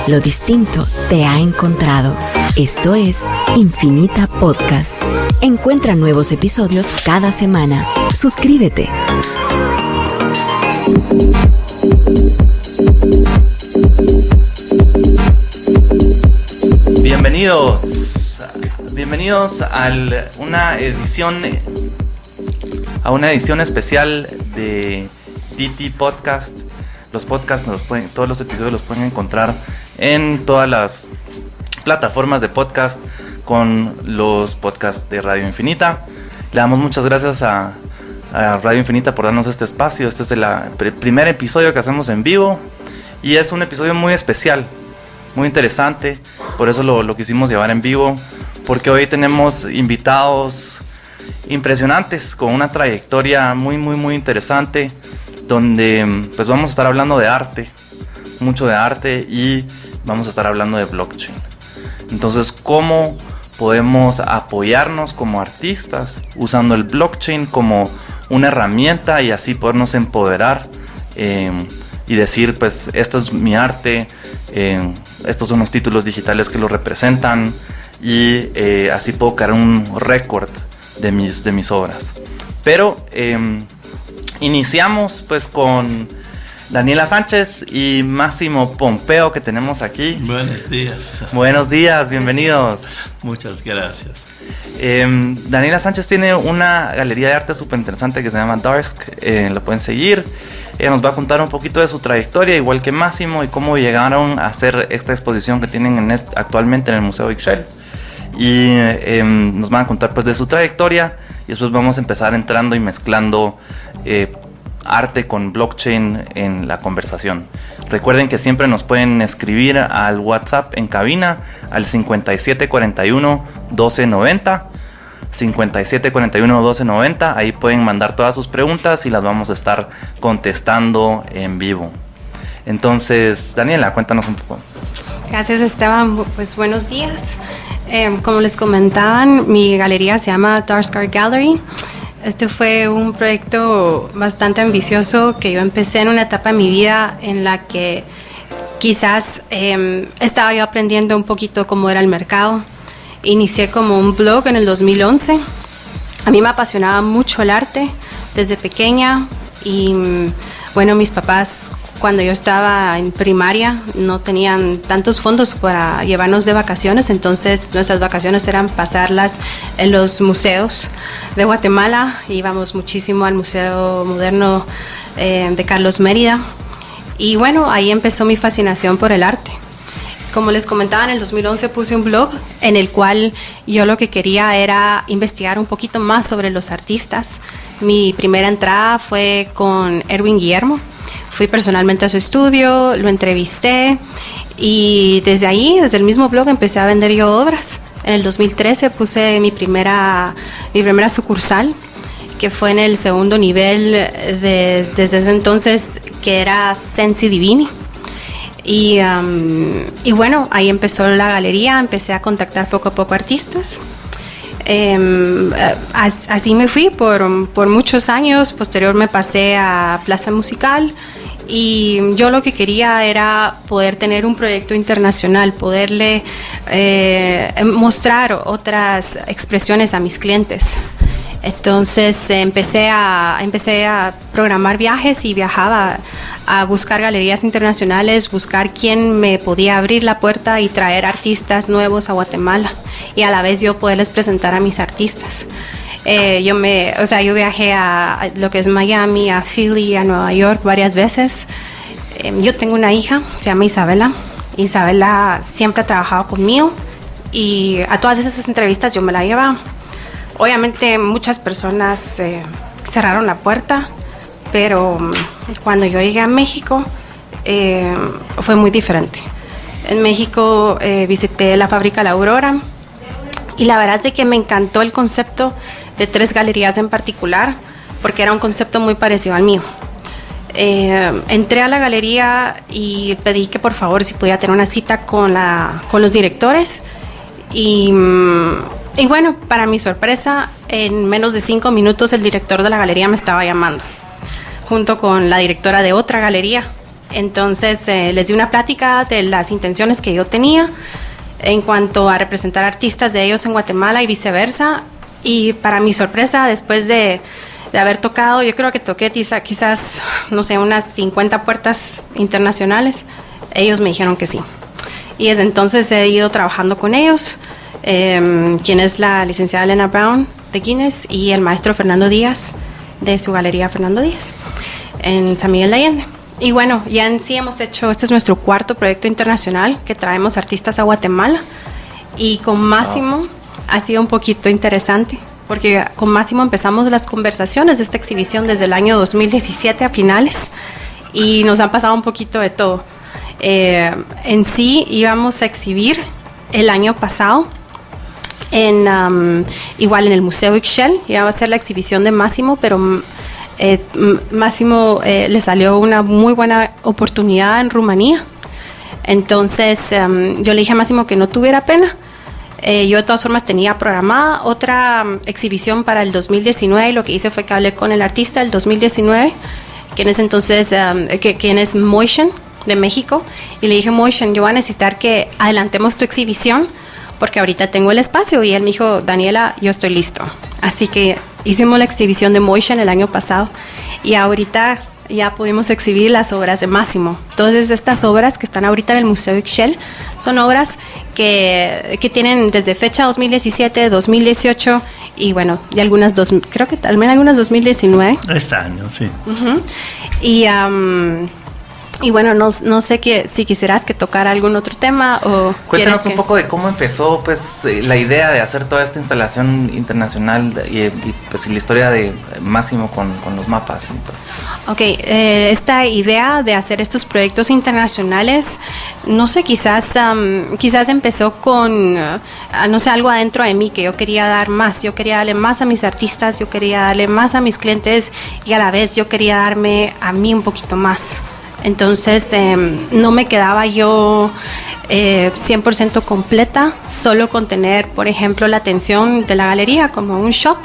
Lo distinto te ha encontrado. Esto es Infinita Podcast. Encuentra nuevos episodios cada semana. Suscríbete. Bienvenidos a una edición especial de DT Podcast. Los podcasts todos los episodios los pueden encontrar en todas las plataformas de podcast con los podcasts de Radio Infinita. Le damos muchas gracias a Radio Infinita por darnos este espacio. Este es el primer episodio que hacemos en vivo y es un episodio muy especial, muy interesante. Por eso lo quisimos llevar en vivo, porque hoy tenemos invitados impresionantes con una trayectoria muy interesante, donde pues vamos a estar hablando de arte, mucho de arte, y vamos a estar hablando de blockchain. Entonces, ¿cómo podemos apoyarnos como artistas usando el blockchain como una herramienta y así podernos empoderar y decir, pues, esto es mi arte, estos son los títulos digitales que lo representan, y así puedo crear un récord de mis obras? Pero iniciamos pues con Daniela Sánchez y Máximo Pompeo, que tenemos aquí. Buenos días. Buenos días, bienvenidos. Muchas gracias. Daniela Sánchez tiene una galería de arte súper interesante que se llama Darsk. La pueden seguir. Ella nos va a contar un poquito de su trayectoria, igual que Máximo, y cómo llegaron a hacer esta exposición que tienen actualmente en el Museo Ixchel. Y nos van a contar pues de su trayectoria, y después vamos a empezar entrando y mezclando arte con blockchain en la conversación. Recuerden que siempre nos pueden escribir al WhatsApp en cabina al 5741 1290, 5741 1290. Ahí pueden mandar todas sus preguntas y las vamos a estar contestando en vivo. Entonces, Daniela, cuéntanos un poco. Gracias, Esteban. Pues buenos días. Como les comentaban, mi galería se llama Darsk Art Gallery. Este fue un proyecto bastante ambicioso que yo empecé en una etapa de mi vida en la que quizás estaba yo aprendiendo un poquito cómo era el mercado. Inicié como un blog en el 2011. A mí me apasionaba mucho el arte desde pequeña y bueno, mis papás, cuando yo estaba en primaria, no tenían tantos fondos para llevarnos de vacaciones, entonces nuestras vacaciones eran pasarlas en los museos de Guatemala. Íbamos muchísimo al Museo Moderno de Carlos Mérida, y bueno, ahí empezó mi fascinación por el arte. Como les comentaba, en el 2011 puse un blog en el cual yo lo que quería era investigar un poquito más sobre los artistas. Mi primera entrada fue con Erwin Guillermo. Fui personalmente a su estudio, lo entrevisté, y desde ahí, desde el mismo blog, empecé a vender yo obras. En el 2013 puse mi primera sucursal, que fue en el segundo nivel desde ese entonces, que era Sensi Divini. Y bueno, ahí empezó la galería, empecé a contactar poco a poco artistas. Así me fui por muchos años. Posterior me pasé a Plaza Musical, y yo lo que quería era poder tener un proyecto internacional, poderle mostrar otras expresiones a mis clientes. Entonces empecé a programar viajes y viajaba a buscar galerías internacionales, buscar quién me podía abrir la puerta y traer artistas nuevos a Guatemala, y a la vez yo poderles presentar a mis artistas. Yo viajé a lo que es Miami, a Philly, a Nueva York varias veces. Yo tengo una hija, se llama Isabela. Isabela siempre ha trabajado conmigo, y a todas esas entrevistas yo me la llevaba. Obviamente muchas personas cerraron la puerta, pero cuando yo llegué a México fue muy diferente. En México visité la fábrica La Aurora, y la verdad es de que me encantó el concepto de 3 galerías en particular, porque era un concepto muy parecido al mío. Entré a la galería y pedí que por favor si podía tener una cita con los directores, y bueno, para mi sorpresa, en menos de 5 minutos el director de la galería me estaba llamando, junto con la directora de otra galería, Entonces les di una plática de las intenciones que yo tenía en cuanto a representar artistas de ellos en Guatemala y viceversa. Y para mi sorpresa, después de haber tocado, yo creo que toqué quizás, no sé, unas 50 puertas internacionales, ellos me dijeron que sí. Y desde entonces he ido trabajando con ellos, quien es la licenciada Elena Brown de Guinness y el maestro Fernando Díaz de su galería Fernando Díaz en San Miguel de Allende. Y bueno, ya en sí hemos hecho, este es nuestro cuarto proyecto internacional que traemos artistas a Guatemala, y con Máximo ha sido un poquito interesante porque con Máximo empezamos las conversaciones de esta exhibición desde el año 2017 a finales, y nos han pasado un poquito de todo. En sí íbamos a exhibir el año pasado igual en el Museo Ixchel, iba a ser la exhibición de Máximo, pero Máximo le salió una muy buena oportunidad en Rumanía. Entonces yo le dije a Máximo que no tuviera pena. Yo de todas formas tenía programada otra exhibición para el 2019, y lo que hice fue que hablé con el artista del 2019, quien es entonces quien es Moishen de México, y le dije: Moishen, yo voy a necesitar que adelantemos tu exhibición porque ahorita tengo el espacio. Y él me dijo: Daniela, yo estoy listo. Así que hicimos la exhibición de Moishen el año pasado, y ahorita ya pudimos exhibir las obras de Máximo. Entonces, estas obras que están ahorita en el Museo Ixchel son obras que tienen desde fecha 2017, 2018 y bueno, y algunas creo que también algunas 2019. Este año, sí. Uh-huh. Y bueno, no sé si quisieras que tocara algún otro tema o... Cuéntanos un poco de cómo empezó pues la idea de hacer toda esta instalación internacional y pues la historia de Máximo con los mapas. Pues. Ok, esta idea de hacer estos proyectos internacionales, no sé, quizás empezó con, no sé, algo adentro de mí que yo quería dar más. Yo quería darle más a mis artistas, yo quería darle más a mis clientes, y a la vez yo quería darme a mí un poquito más. Entonces no me quedaba yo 100% completa solo con tener, por ejemplo, la atención de la galería como un shop,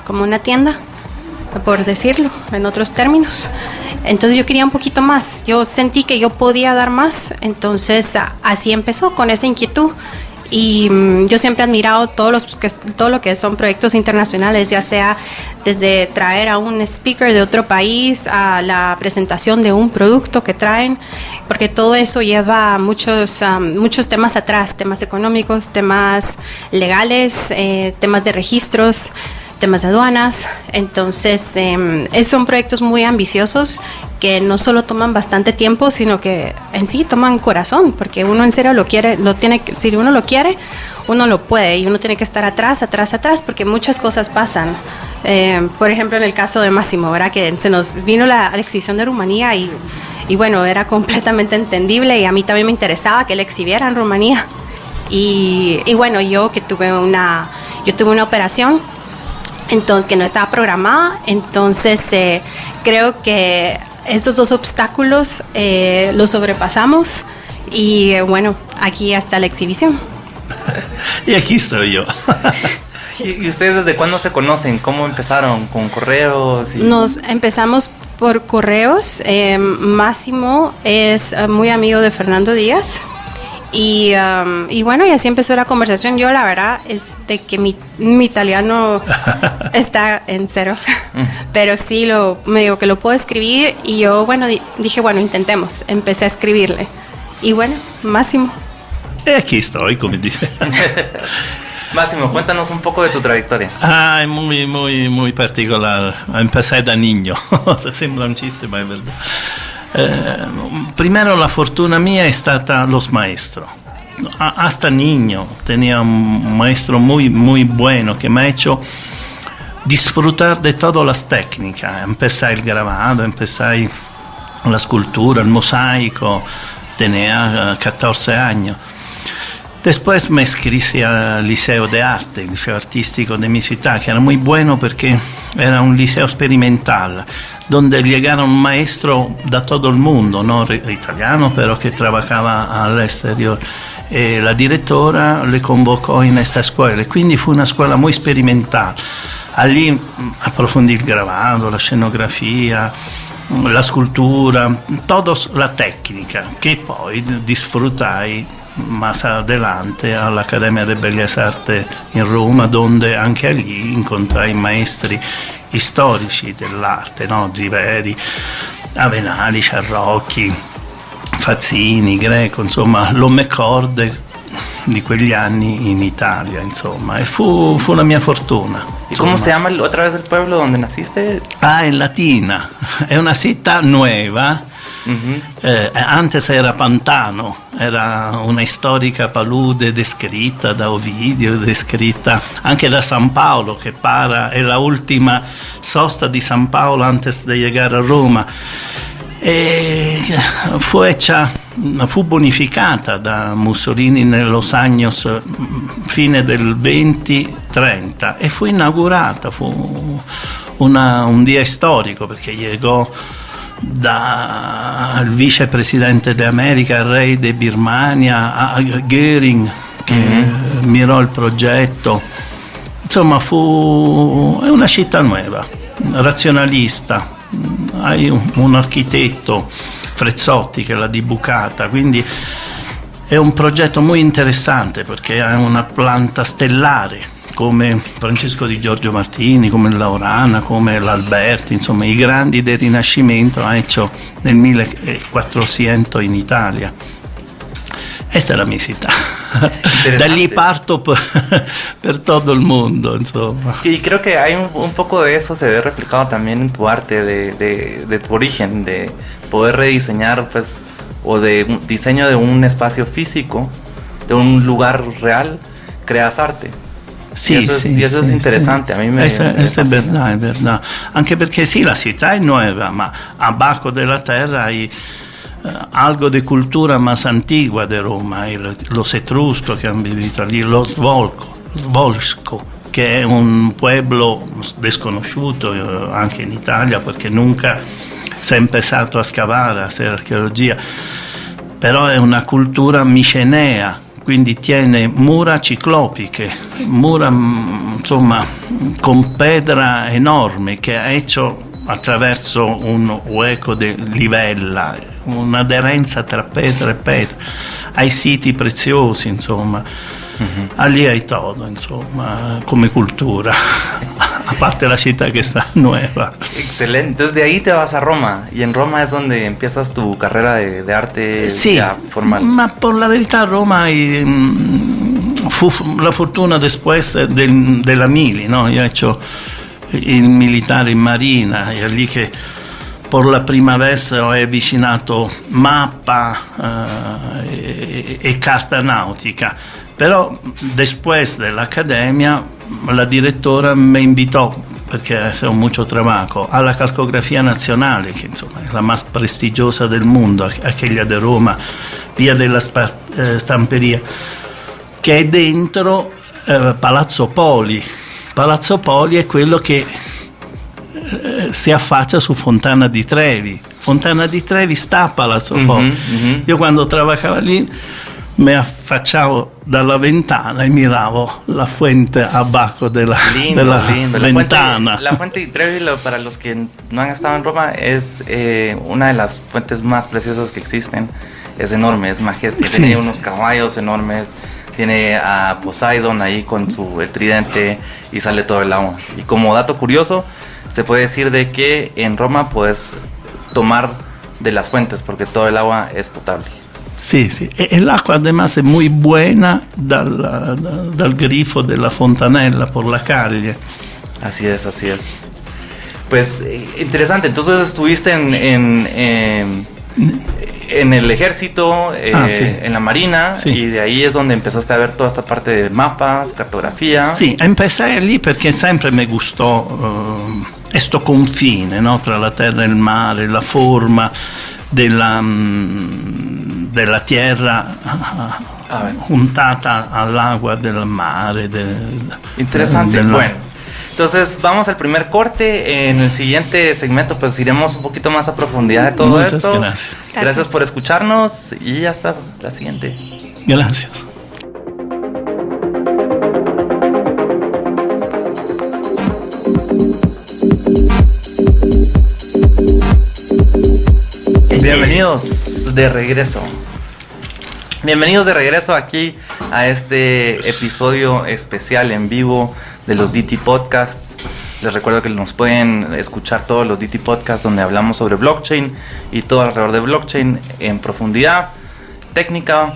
como una tienda, por decirlo en otros términos. Entonces yo quería un poquito más, yo sentí que yo podía dar más, entonces así empezó, con esa inquietud. Y yo siempre he admirado todo lo que son proyectos internacionales, ya sea desde traer a un speaker de otro país a la presentación de un producto que traen, porque todo eso lleva muchos temas atrás, temas económicos, temas legales, temas de registros, temas de aduanas. Entonces son proyectos muy ambiciosos que no solo toman bastante tiempo, sino que en sí toman corazón, porque uno en serio si uno lo quiere, uno lo puede, y uno tiene que estar atrás, porque muchas cosas pasan. Por ejemplo, en el caso de Máximo, ¿verdad? Que se nos vino la exhibición de Rumanía y bueno, era completamente entendible, y a mí también me interesaba que él exhibiera en Rumanía. Y bueno, yo tuve una operación, entonces, que no estaba programada, entonces creo que estos dos obstáculos los sobrepasamos, y bueno, aquí hasta la exhibición. Y aquí estoy yo. ¿Y ustedes desde cuándo se conocen? ¿Cómo empezaron? ¿Con correos? Nos empezamos por correos. Máximo es muy amigo de Fernando Díaz. Y bueno, y así empezó la conversación. Yo la verdad es de que mi italiano está en cero, pero sí me digo que lo puedo escribir, y yo dije, bueno, intentemos. Empecé a escribirle, y bueno, Máximo. Y aquí estoy, como dice. Máximo, cuéntanos un poco de tu trayectoria. Es muy, muy, muy particular. Empecé de niño. Sembra un chiste, ma è verdad. Primero la fortuna mía è stata los maestros. Hasta niño tenía un maestro muy, muy bueno que me ha hecho disfrutar de todas las técnicas. Empecé el grabado, empecé la escultura, el mosaico, tenía 14 años. Después me inscribí al Liceo de Arte, el liceo artístico de mi ciudad, que era muy bueno porque era un liceo experimental, donde llegaron maestros de todo el mundo, no italiano, pero que trabajaba al exterior. La directora le convocó en esta escuela, quindi fu una scuola muy experimental. Allí approfondì il grabado, la scenografia, la scultura, tutta la tecnica che poi disfrutai más adelante all'Accademia de Bellas Artes in Roma, dove anche allí incontrai maestri storici dell'arte, no? Ziveri, Avenali, Ciarrocchi, Fazzini, Greco, insomma l'homme corde di quegli anni in Italia, insomma, e fu la mia fortuna. ¿Y cómo se llama otra vez el pueblo donde naciste? È Latina, è una città nuova. Antes era Pantano, era una storica palude descritta da Ovidio, descritta anche da San Paolo, che è la ultima sosta di San Paolo antes de llegar a Roma. E fu bonificata da Mussolini nellos años fine del 20-30 e fu inaugurata, fu un dia storico perché llegò dal vicepresidente d'America, il re di Birmania, a Göring che mirò il progetto. Insomma è una città nuova, razionalista. Hai un architetto, Frezzotti, che l'ha dibucata, quindi è un progetto molto interessante perché ha una planta stellare come Francesco Di Giorgio Martini, come Laurana, come l'Alberti, insomma i grandi del Rinascimento ha hecho nel 1400 in Italia. Questa è la mia città. Da lì parto per todo el mundo, insomma. Y creo que hay un poco de eso se ve reflejado también en tu arte, de tu origen, de poder rediseñar, pues, o de un diseño de un espacio físico, de un lugar real, creas arte. Sì, y eso es interesante, sì. a mí me Questo è verdad. Anche perché sì, la città è nuova, ma a Baco della Terra hai algo de cultura más antigua de Roma, los etruscos que han vivido allí, los Volsco, che è un pueblo desconosciuto anche in Italia perché nunca si è empezato a scavare, a hacer archeologia, però è una cultura micenea, quindi tiene mura ciclopiche, mura insomma con pedra enorme che ha hecho attraverso un hueco di livella, un'aderenza tra pietra e pietra, ai siti preziosi, insomma. Allí hay todo, insomma, come cultura, a parte la città che sta nueva. Excelente, entonces de ahí te vas a Roma, y en Roma es donde empiezas tu carrera de arte ya formal. Ma por la verità Roma fu la fortuna después della Mili, no? Io ho hecho il militare in marina, è lì che per la prima vez ho avvicinato mappa e carta nautica, però después dell'accademia la direttora mi invitò, perché è mucho trabajo, alla calcografia nazionale, che insomma è la más prestigiosa del mondo, aquella di Roma, via della Stamperia, che è dentro Palazzo Poli. Palazzo Poli è quello che si affaccia su Fontana di Trevi. Fontana di Trevi sta a Palazzo Poli. Io quando lavoravo lì mi affacciavo dalla ventana e miravo la fuente a Baco della ventana. La fuente di Trevi, para los que no han estado en Roma, es una de las fuentes más preciosas que existen. Es enorme, es majestica, sí. Tiene unos caballos enormes. Tiene a Poseidon ahí con el tridente y sale todo el agua. Y como dato curioso, se puede decir de que en Roma puedes tomar de las fuentes porque todo el agua es potable. Sì, e l'acqua además è muy buena dal grifo della fontanella por la calle. Así es. Pues interesante, entonces estuviste en el ejército, sí. En la marina, sí. Y de ahí es donde empezaste a ver toda esta parte de mapas, cartografía. Sì, empecé lì perché sempre mi gustò questo confine, no? Tra la terra e il mare, la forma della tierra juntata all'acqua del mare. Interesante, bueno. Entonces vamos al primer corte. En el siguiente segmento pues iremos un poquito más a profundidad de todo Muchas esto. Gracias por escucharnos y hasta la siguiente. Gracias. Bienvenidos de regreso. Bienvenidos de regreso aquí a este episodio especial en vivo de los DT Podcasts. Les recuerdo que nos pueden escuchar todos los DT Podcasts donde hablamos sobre blockchain y todo alrededor de blockchain en profundidad técnica,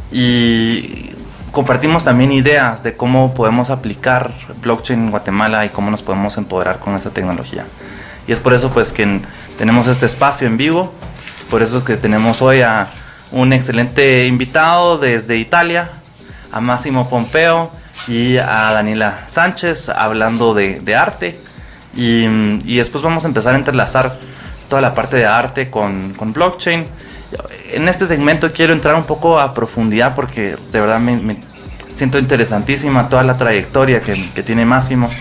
y compartimos también ideas de cómo podemos aplicar blockchain en Guatemala y cómo nos podemos empoderar con esta tecnología. Y es por eso pues que tenemos este espacio en vivo, por eso es que tenemos hoy a un excelente invitado desde Italia, a Massimo Pompeo y a Daniela Sánchez, hablando de arte, y después vamos a empezar a entrelazar toda la parte de arte con blockchain. En este segmento quiero entrar un poco a profundidad porque de verdad me siento interesantísima toda la trayectoria que tiene Massimo,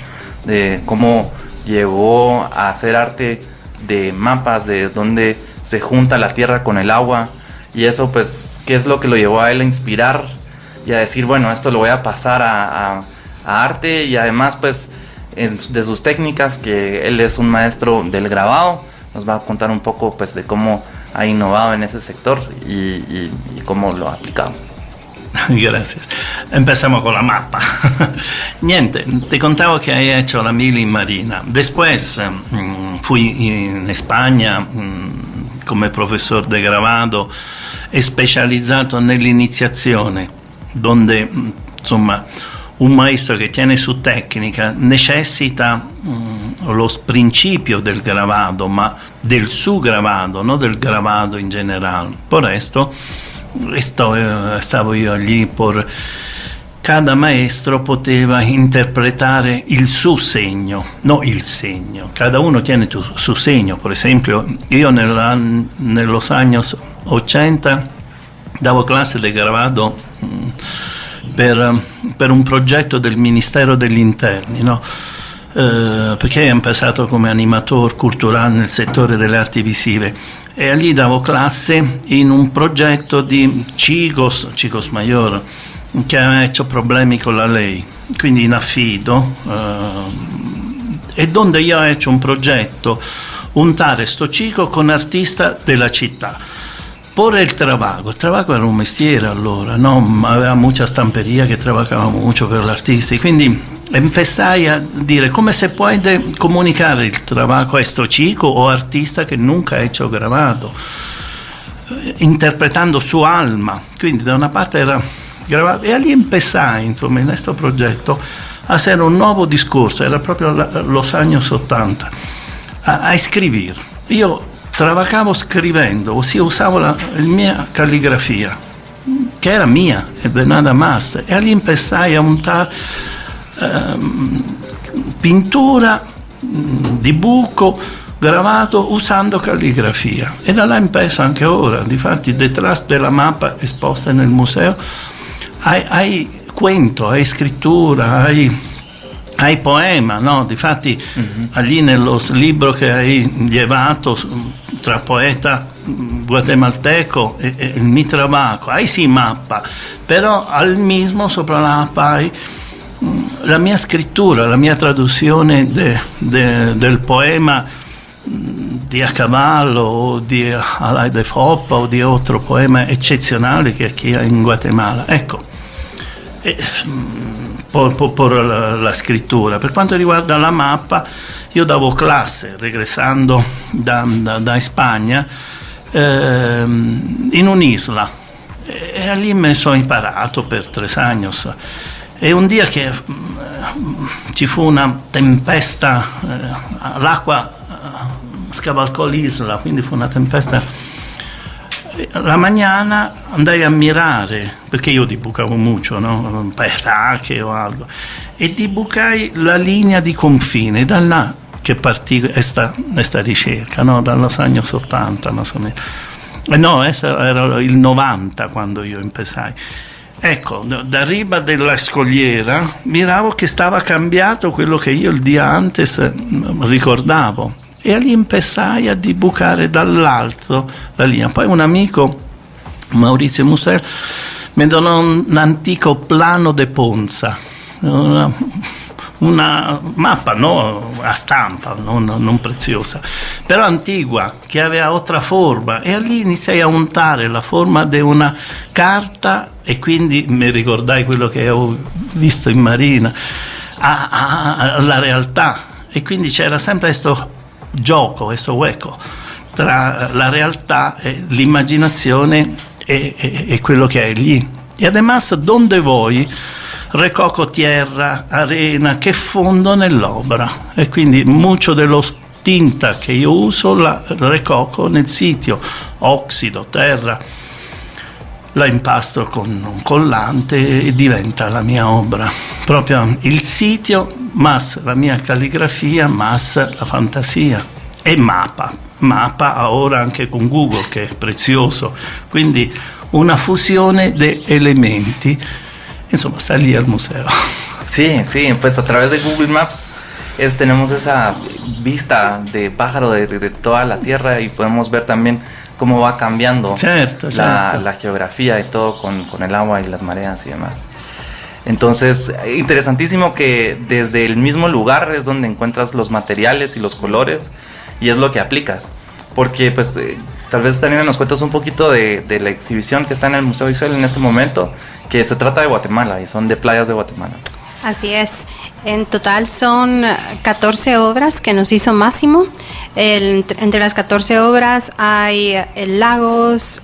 de cómo llegó a hacer arte de mapas, de dónde se junta la tierra con el agua, y eso pues qué es lo que lo llevó a él a inspirar y a decir, bueno, esto lo voy a pasar a arte, y además pues de sus técnicas, que él es un maestro del grabado, nos va a contar un poco pues de cómo ha innovado en ese sector y cómo lo ha aplicado. Gracias. Empezamos con la mappa. Niente, te contaba que he hecho la mili in marina. Después fui en España come professor de grabado e specializzato nell'iniziazione, donde insomma un maestro che tiene su tecnica necessita los principios del grabado, ma del su grabado, no del grabado in generale. Por esto stavo io allí por cada maestro poteva interpretare il suo segno, no il segno. Cada uno tiene su segno. Per esempio, io nellos años 80 davo classe di grabado per un progetto del Ministero degli Interni, no? Perché ho pensato come animatore culturale nel settore delle arti visive, e lì davo classe in un progetto di Chicos Mayor, che aveva hecho problemi con la ley, quindi in affido, e donde io ho hecho un progetto, untare sto chico con artista della città. Por el trabajo era un mestiere allora, no? Aveva mucha stamperia che trabajava molto per gli artisti, quindi empezai a dire come se puede comunicare il trabajo a sto chico o artista che nunca ha hecho grabado, interpretando su alma. Quindi da una parte era grabado, e lì empezai, insomma, in questo progetto a hacer un nuovo discorso, era proprio los años 80, a scrivere. Io trabajavo scrivendo, ossia usavo la mia calligrafia, che era mia e de nada más, e lì empezai a montare pintura di buco gravato usando calligrafia, e da là empezó anche ora. Difatti detrás della mappa esposta nel museo hai cuento, hai scrittura, hai poema, no? Difatti allí nellos libros che hai llevato tra poeta guatemalteco e il mi trabajo, hai sì mappa, però al mismo sopra la mappa hai la mia scrittura, la mia traduzione del poema di A Cavallo o di Alay de Foppa o di altro poema eccezionale che qui in Guatemala. Ecco, por la scrittura. Per quanto riguarda la mappa, io davo classe, regressando da Spagna, in un'isla, e lì mi sono imparato per 3 anni. E un dia che ci fu una tempesta, l'acqua scavalcò l'isola, quindi fu una tempesta. La mañana andai a mirare, perché io dibucavo molto, no? Paesaggi o algo, e dibucai la linea di confine, da là che partì questa ricerca, no? Dallos años 80 más o menos. No, era il 90 quando io empezai. Ecco, da riba della scogliera miravo che stava cambiato quello che io il dia antes ricordavo, e lì empezai a dibucare dall'alto la linea. Poi un amico, Maurizio Musel, mi donò un antico plano de Ponza, una mappa no a stampa, non preziosa, però antigua, che aveva altra forma, e lì iniziai a untare la forma di una carta, e quindi mi ricordai quello che avevo visto in marina, alla realtà, e quindi c'era sempre questo gioco, questo hueco tra la realtà e l'immaginazione e quello che è lì. E además donde voy recoco tierra, arena che fondo nell'opera, e quindi mucho dello tinta che io uso la recoco nel sito, oxido, terra, la impastro con un collante e diventa la mia opera, proprio il sito más la mia calligrafia más la fantasia. E mappa ora anche con Google, che è prezioso, quindi una fusione di elementi, insomma, sta lì al museo. Sí, pues a través de Google Maps tenemos esa vista de pájaro de toda la Tierra, y podemos ver también cómo va cambiando la geografía y todo con el agua y las mareas y demás. Entonces, interesantísimo que desde el mismo lugar es donde encuentras los materiales y los colores, y es lo que aplicas. Porque pues tal vez también nos cuentas un poquito de la exhibición que está en el Museo Ixchel en este momento, que se trata de Guatemala y son de playas de Guatemala. Así es. En total son 14 obras que nos hizo Máximo. Entre las 14 obras hay lagos,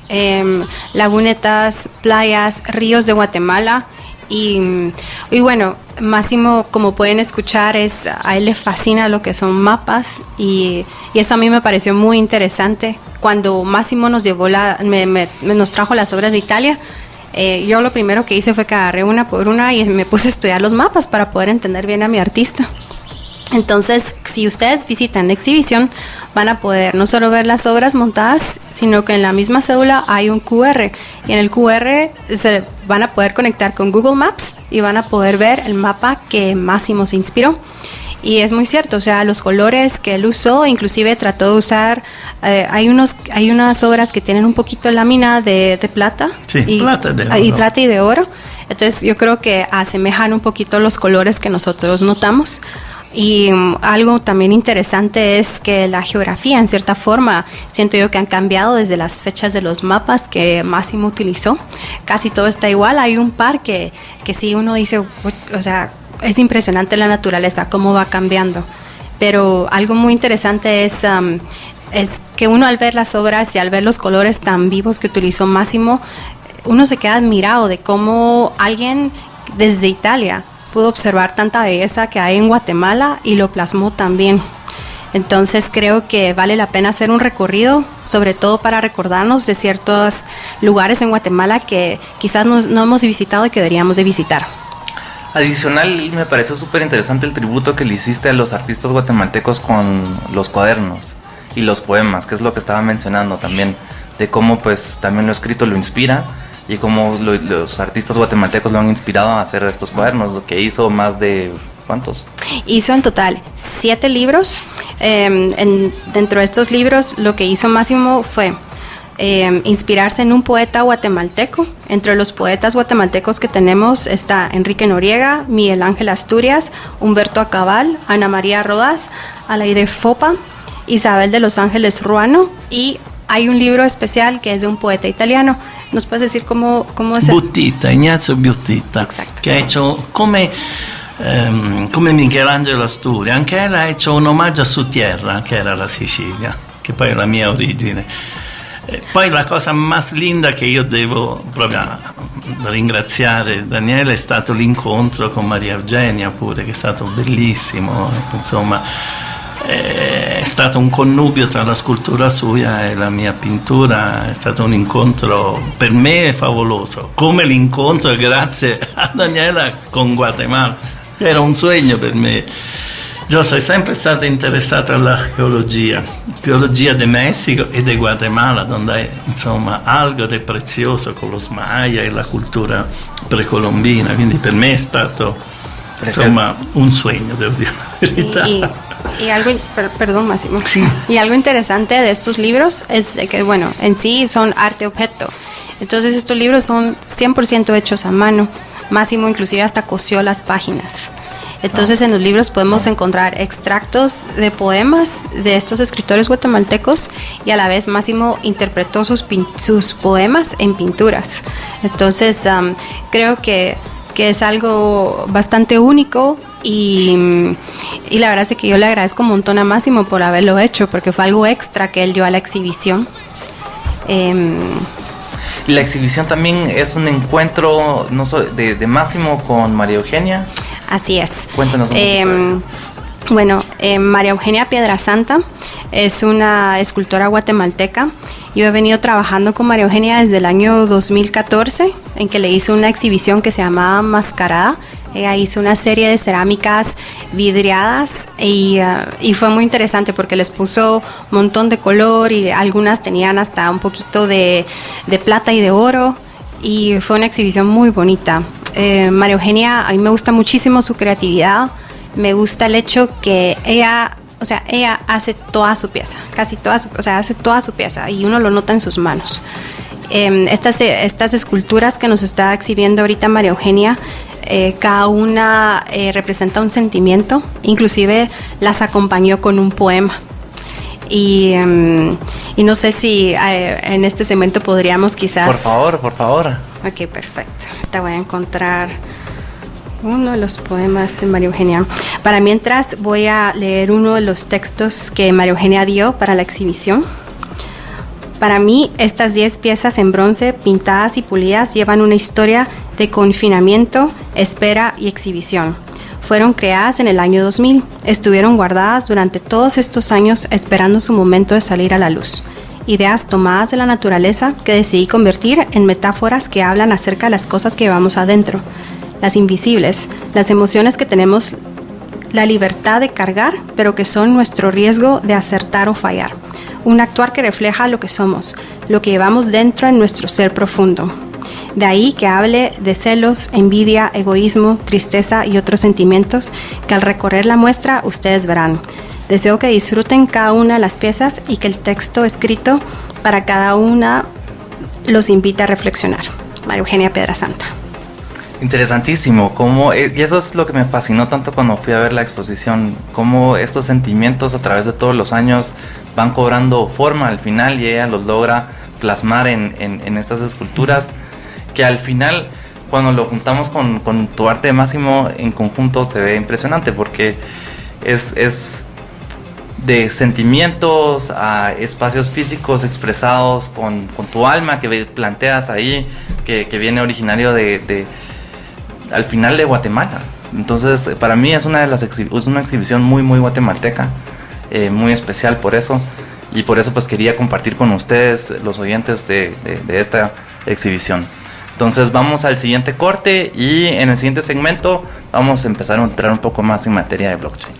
lagunetas, playas, ríos de Guatemala. Y bueno, Máximo, como pueden escuchar, a él le fascina lo que son mapas, y eso a mí me pareció muy interesante. Cuando Máximo nos llevó nos trajo las obras de Italia, yo lo primero que hice fue que agarré una por una y me puse a estudiar los mapas para poder entender bien a mi artista. Entonces, si ustedes visitan la exhibición, van a poder no solo ver las obras montadas, sino que en la misma cédula hay un QR, y en el QR se van a poder conectar con Google Maps y van a poder ver el mapa que Máximo se inspiró. Y es muy cierto, o sea, los colores que él usó, inclusive trató de usar, hay unas obras que tienen un poquito lámina de plata, plata y de oro. Entonces yo creo que asemejan un poquito los colores que nosotros notamos. Y algo también interesante es que la geografía, en cierta forma, siento yo que han cambiado desde las fechas de los mapas que Máximo utilizó. Casi todo está igual. Hay un par que sí uno dice, o sea, es impresionante la naturaleza, cómo va cambiando. Pero algo muy interesante es que uno, al ver las obras y al ver los colores tan vivos que utilizó Máximo, uno se queda admirado de cómo alguien desde Italia pudo observar tanta belleza que hay en Guatemala y lo plasmó también. Entonces creo que vale la pena hacer un recorrido, sobre todo para recordarnos de ciertos lugares en Guatemala que quizás no hemos visitado y que deberíamos de visitar. Adicional, me pareció súper interesante el tributo que le hiciste a los artistas guatemaltecos con los cuadernos y los poemas, que es lo que estaba mencionando también, de cómo pues también lo escrito lo inspira, y cómo los artistas guatemaltecos lo han inspirado a hacer estos cuadernos, lo que hizo más de... ¿cuántos? Hizo en total 7 libros. Dentro de estos libros, lo que hizo Máximo fue inspirarse en un poeta guatemalteco. Entre los poetas guatemaltecos que tenemos está Enrique Noriega, Miguel Ángel Asturias, Humberto Acabal, Ana María Rodas, Alaide Fopa, Isabel de los Ángeles Ruano, y hay un libro especial que es de un poeta italiano. ¿Nos puedes decir cómo es? Ignazio Buttita, exacto, che ha hecho come Michelangelo Asturias, anche él ha hecho un omaggio a su tierra, che era la Sicilia, che poi è la mia origine. Poi la cosa más linda che io devo proprio ringraziare Daniele è stato l'incontro con Maria Eugenia pure, che è stato bellissimo, insomma. È stato un connubio tra la scultura sua e la mia pittura, è stato un incontro per me favoloso, come l'incontro grazie a Daniela con Guatemala, era un sogno per me. Io sono sempre stato interessato alla geologia di Messico e di Guatemala, dove è insomma algo di prezioso con los Maya e la cultura precolombina, quindi per me è stato insomma un sogno, devo dire la verità. Sí. Y algo, perdón Máximo, sí. Y algo interesante de estos libros es que, bueno, en sí son arte objeto. Entonces estos libros son 100% hechos a mano. Máximo inclusive hasta cosió las páginas. Entonces en los libros podemos encontrar extractos de poemas de estos escritores guatemaltecos y a la vez Máximo interpretó sus poemas en pinturas. Entonces creo que es algo bastante único y la verdad es que yo le agradezco un montón a Máximo por haberlo hecho, porque fue algo extra que él dio a la exhibición. La exhibición también es un encuentro no de Máximo con María Eugenia. Así es. Cuéntanos un poquito. Bueno, María Eugenia Piedrasanta es una escultora guatemalteca. Yo he venido trabajando con María Eugenia desde el año 2014, en que le hice una exhibición que se llamaba Mascarada. Ella hizo una serie de cerámicas vidriadas y fue muy interesante porque les puso un montón de color y algunas tenían hasta un poquito de plata y de oro, y fue una exhibición muy bonita. María Eugenia, a mí me gusta muchísimo su creatividad. Me gusta el hecho que ella hace toda su pieza, hace toda su pieza y uno lo nota en sus manos. Estas esculturas que nos está exhibiendo ahorita María Eugenia, cada una representa un sentimiento, inclusive las acompañó con un poema. Y no sé si en este segmento podríamos quizás... Por favor. Ok, perfecto. Ahorita voy a encontrar uno de los poemas de María Eugenia. Para mientras voy a leer uno de los textos que María Eugenia dio para la exhibición. Para mí, estas 10 piezas en bronce, pintadas y pulidas, llevan una historia de confinamiento, espera y exhibición. Fueron creadas en el año 2000. Estuvieron guardadas durante todos estos años esperando su momento de salir a la luz. Ideas tomadas de la naturaleza que decidí convertir en metáforas que hablan acerca de las cosas que llevamos adentro. Las invisibles, las emociones que tenemos la libertad de cargar, pero que son nuestro riesgo de acertar o fallar. Un actuar que refleja lo que somos, lo que llevamos dentro en nuestro ser profundo. De ahí que hable de celos, envidia, egoísmo, tristeza y otros sentimientos que al recorrer la muestra ustedes verán. Deseo que disfruten cada una de las piezas y que el texto escrito para cada una los invite a reflexionar. María Eugenia Piedrasanta. Interesantísimo, y eso es lo que me fascinó tanto cuando fui a ver la exposición, cómo estos sentimientos a través de todos los años van cobrando forma al final y ella los logra plasmar en estas esculturas, que al final cuando lo juntamos con tu arte Máximo en conjunto se ve impresionante, porque es de sentimientos a espacios físicos expresados con tu alma que planteas ahí, que viene originario al final de Guatemala. Entonces para mí es una exhibición muy muy guatemalteca, muy especial por eso, y por eso pues quería compartir con ustedes, los oyentes de esta exhibición. Entonces vamos al siguiente corte y en el siguiente segmento vamos a empezar a entrar un poco más en materia de blockchain.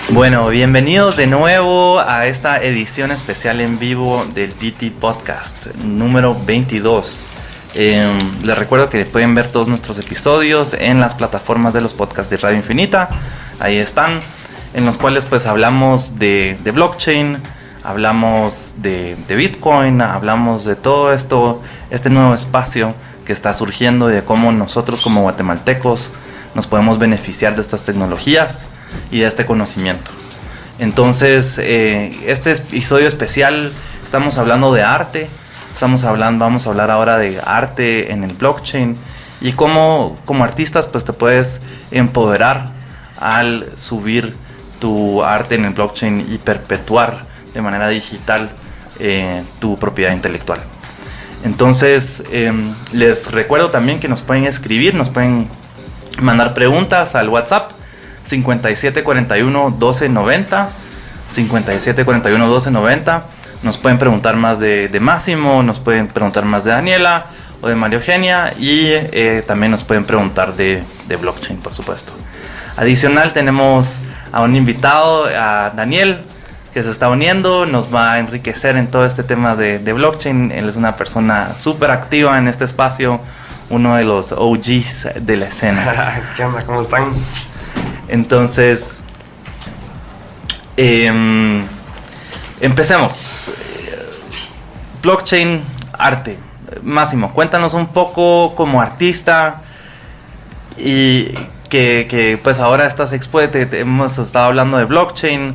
Bueno, bienvenidos de nuevo a esta edición especial en vivo del DT Podcast número 22. Les recuerdo que pueden ver todos nuestros episodios en las plataformas de los podcasts de Radio Infinita. Ahí están, en los cuales pues hablamos de blockchain, hablamos de Bitcoin, hablamos de todo esto, este nuevo espacio que está surgiendo y de cómo nosotros como guatemaltecos nos podemos beneficiar de estas tecnologías y de este conocimiento. Entonces, este episodio especial estamos hablando de arte, vamos a hablar ahora de arte en el blockchain y cómo como artistas pues te puedes empoderar al subir tu arte en el blockchain y perpetuar de manera digital tu propiedad intelectual. Entonces, les recuerdo también que nos pueden escribir, nos pueden mandar preguntas al WhatsApp 5741 1290, 5741 1290. Nos pueden preguntar más de Máximo, nos pueden preguntar más de Daniela o de María Eugenia y también nos pueden preguntar de blockchain, por supuesto. Adicional tenemos a un invitado, a Daniel, que se está uniendo, nos va a enriquecer en todo este tema de blockchain. Él es una persona súper activa en este espacio, uno de los OGs de la escena. ¿Qué onda? ¿Cómo están? Entonces, empecemos. blockchain, arte. Máximo, cuéntanos un poco como artista y que pues ahora estás expuesto, hemos estado hablando de blockchain.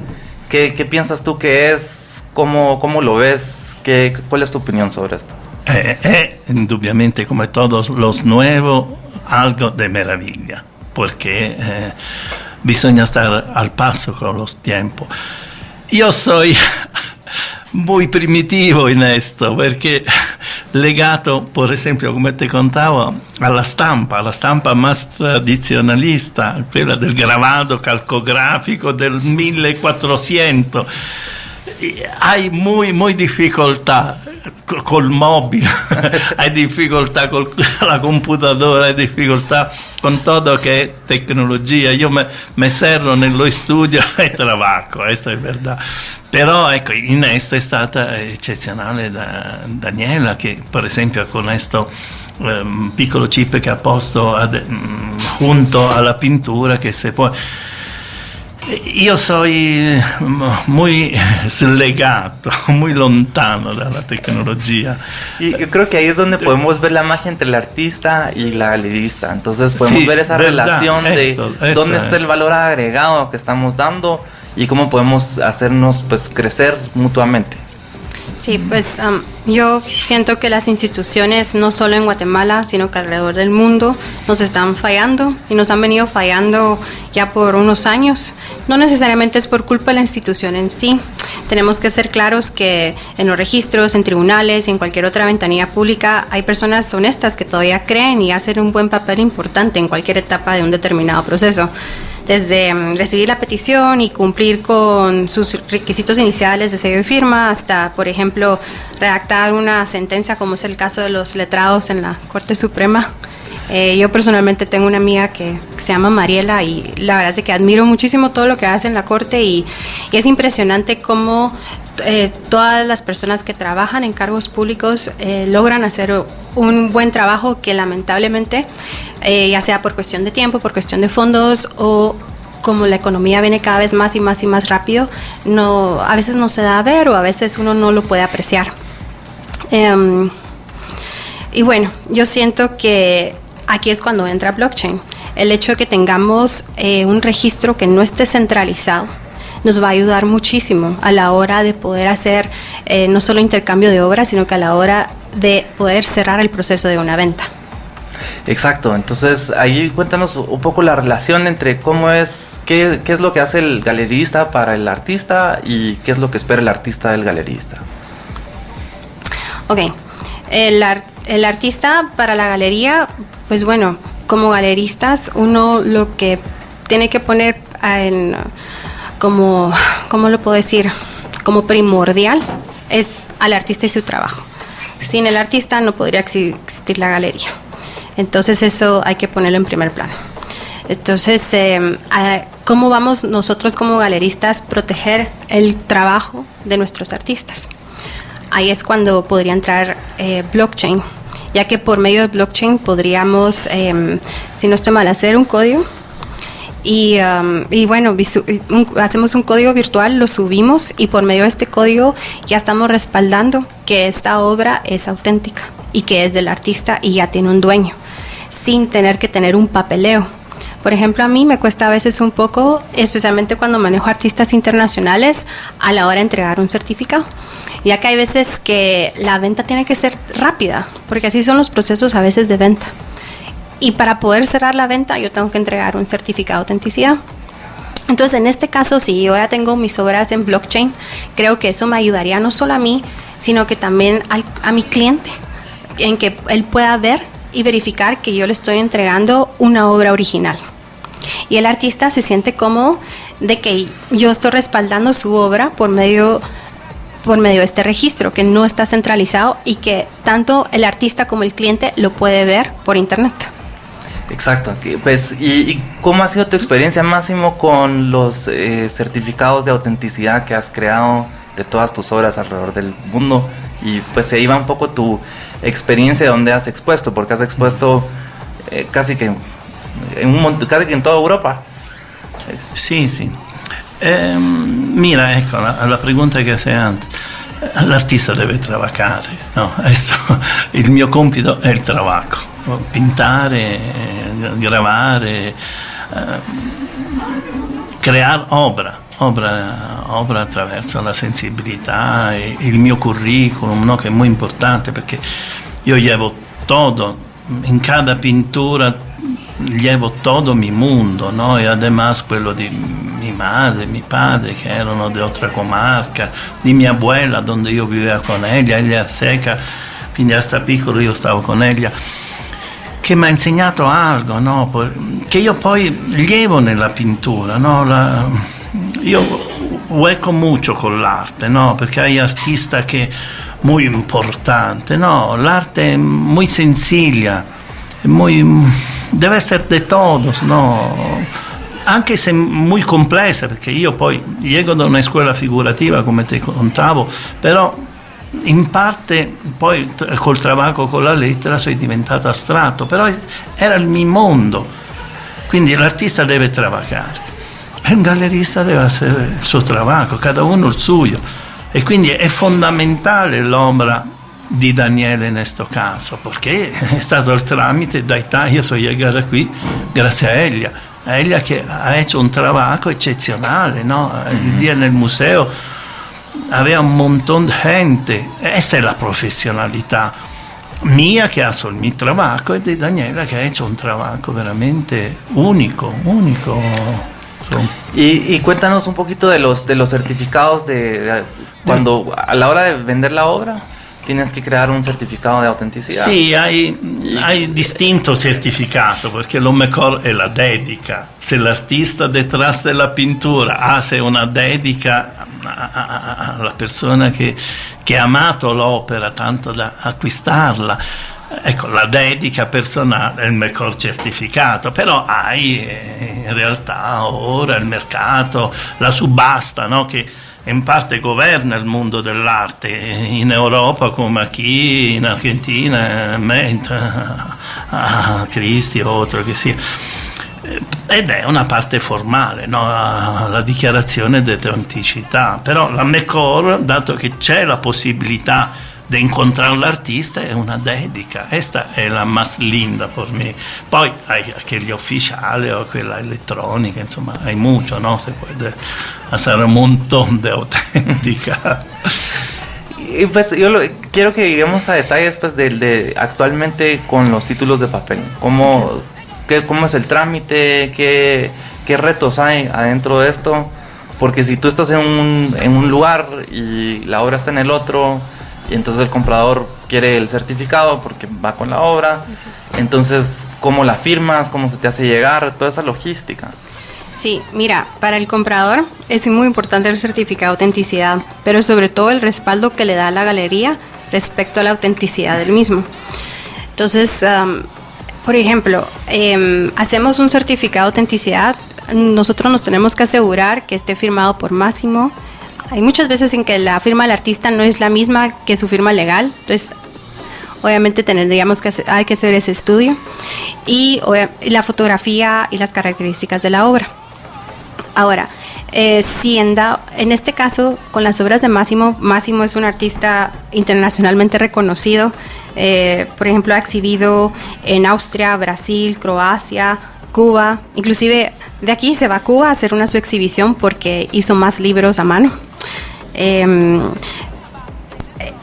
¿Qué piensas tú que es? ¿Cómo lo ves? ¿Cuál es tu opinión sobre esto? Indubbiamente, come todos los nuevos, algo de meraviglia, perché bisogna stare al passo con los tiempos. Io soy muy primitivo in esto, perché legato, per esempio, come ti contavo, alla stampa más tradizionalista, quella del grabado calcografico del 1400. Hai muy difficoltà col mobile, hai difficoltà con la computadora, hai difficoltà con todo che è tecnologia. Io me cerro nello studio e trabajo, questa è verità. Però ecco, in esto è stata eccezionale Daniela, che per esempio con questo piccolo chip che ha posto junto alla pintura, che se può. Io soy muy slegato, muy lontano dalla tecnologia. Y yo creo que ahí es donde podemos ver la magia entre el artista y la galerista. Entonces podemos ver esa relación de dónde está el valor agregado que estamos dando y cómo podemos hacernos pues crecer mutuamente. Sí, pues yo siento que las instituciones, no solo en Guatemala, sino que alrededor del mundo, nos están fallando y nos han venido fallando ya por unos años. No necesariamente es por culpa de la institución en sí. Tenemos que ser claros que en los registros, en tribunales y en cualquier otra ventanilla pública hay personas honestas que todavía creen y hacen un buen papel importante en cualquier etapa de un determinado proceso. Desde recibir la petición y cumplir con sus requisitos iniciales de sello y firma hasta, por ejemplo, redactar una sentencia, como es el caso de los letrados en la Corte Suprema. Yo personalmente tengo una amiga que se llama Mariela y la verdad es que admiro muchísimo todo lo que hace en la Corte y es impresionante cómo todas las personas que trabajan en cargos públicos logran hacer un buen trabajo que lamentablemente, ya sea por cuestión de tiempo, por cuestión de fondos o como la economía viene cada vez más y más y más rápido, a veces no se da a ver o a veces uno no lo puede apreciar. Y bueno, yo siento que aquí es cuando entra blockchain. El hecho de que tengamos un registro que no esté centralizado nos va a ayudar muchísimo a la hora de poder hacer no solo intercambio de obras, sino que a la hora de poder cerrar el proceso de una venta. Exacto, entonces ahí cuéntanos un poco la relación entre qué es lo que hace el galerista para el artista y qué es lo que espera el artista del galerista. Ok, el artista para la galería, pues bueno, como galeristas uno lo que tiene que poner ¿cómo lo puedo decir? Como primordial es al artista y su trabajo. Sin el artista no podría existir la galería. Entonces eso hay que ponerlo en primer plano. Entonces, ¿cómo vamos nosotros como galeristas proteger el trabajo de nuestros artistas? Ahí es cuando podría entrar blockchain, ya que por medio de blockchain podríamos, si no estoy mal, hacer un código y bueno, hacemos un código virtual, lo subimos y por medio de este código ya estamos respaldando que esta obra es auténtica y que es del artista y ya tiene un dueño, sin tener que tener un papeleo. Por ejemplo, a mí me cuesta a veces un poco, especialmente cuando manejo artistas internacionales, a la hora de entregar un certificado, ya que hay veces que la venta tiene que ser rápida, porque así son los procesos a veces de venta. Y para poder cerrar la venta, yo tengo que entregar un certificado de autenticidad. Entonces, en este caso, si yo ya tengo mis obras en blockchain, creo que eso me ayudaría no solo a mí, sino que también a mi cliente, en que él pueda ver y verificar que yo le estoy entregando una obra original. Y el artista se siente cómodo de que yo estoy respaldando su obra por medio de este registro, que no está centralizado y que tanto el artista como el cliente lo puede ver por internet. Exacto. Pues, ¿y cómo ha sido tu experiencia, Máximo, con los certificados de autenticidad que has creado de todas tus obras alrededor del mundo? Y pues se iba un poco tu experiencia de donde has expuesto, porque has expuesto casi que en toda Europa. Sì. Mira, ecco la pregunta che sei antes. l'artista deve trabajar, no? Il mio compito è il trabajo, pintare, gravare, creare obra attraverso la sensibilità e il mio curriculum, no? Che è molto importante perché io llevo todo, in cada pintura llevo todo mi mundo, no? Y además quello di mi madre, mi padre, che erano de otra comarca, di mia abuela, donde io viveva con ella era seca, quindi hasta piccolo io stavo con ella, che mi ha insegnato algo, no? Che io poi llevo nella pintura, no? Io juego mucho con l'arte, no? Perché hay artistas que muy importante, no? L'arte è muy sencilla, deve essere de todos, no? Anche se muy complessa, perché io poi llego da una scuola figurativa, come ti contavo, però in parte poi col trabajo con la lettera sono diventato astratto, però era il mio mondo, quindi l'artista deve trabajare. E un gallerista deve essere il suo trabajo, cada uno il suo, e quindi è fondamentale l'opera di Daniele in questo caso, perché è stato il tramite da Italia, io sono arrivato qui grazie a ella che ha hecho un trabajo eccezionale, no? Il día nel museo aveva un montón de gente, questa è la professionalità mia che ha sul mio trabajo e di Daniela che ha hecho un trabajo veramente único. Y cuéntanos un poquito de los certificados de cuando a la hora de vender la obra tienes que crear un certificado de autenticidad. Sì, hai distinto certificato, perché lo mejor è la dedica. Se l'artista detrás de la pintura hace una dedica alla persona che ha amato l'opera tanto da acquistarla, ecco, la dedica personale è il miglior certificato, però hai in realtà ora il mercato, la subasta, no? Che in parte governa il mondo dell'arte in Europa come qui in Argentina, a Cristi o altro che sia, ed è una parte formale, no? La dichiarazione di autenticità, però la mejor, dato che c'è la possibilità de encontrar l'artista, è una dedica. Questa è la más linda per me. Poi hai quella ufficiale o quella elettronica, insomma, hay mucho, ¿no? Se puede hacer un montón de auténtica. Y pues quiero que lleguemos a detalles pues de actualmente con los títulos de papel. ¿Cómo es el trámite? ¿Qué retos hay adentro de esto? Porque si tú estás en un lugar y la obra está en el otro, y entonces el comprador quiere el certificado porque va con la obra. Entonces, ¿cómo la firmas? ¿Cómo se te hace llegar? Toda esa logística. Sí, mira, para el comprador es muy importante el certificado de autenticidad, pero sobre todo el respaldo que le da la galería respecto a la autenticidad del mismo. Entonces, por ejemplo, hacemos un certificado de autenticidad, nosotros nos tenemos que asegurar que esté firmado por Massimo. Hay muchas veces en que la firma del artista no es la misma que su firma legal, entonces obviamente hay que hacer ese estudio y la fotografía y las características de la obra. Ahora, en este caso, con las obras de Massimo es un artista internacionalmente reconocido, por ejemplo ha exhibido en Austria, Brasil, Croacia, Cuba, inclusive de aquí se va a Cuba a hacer su exhibición porque hizo más libros a mano.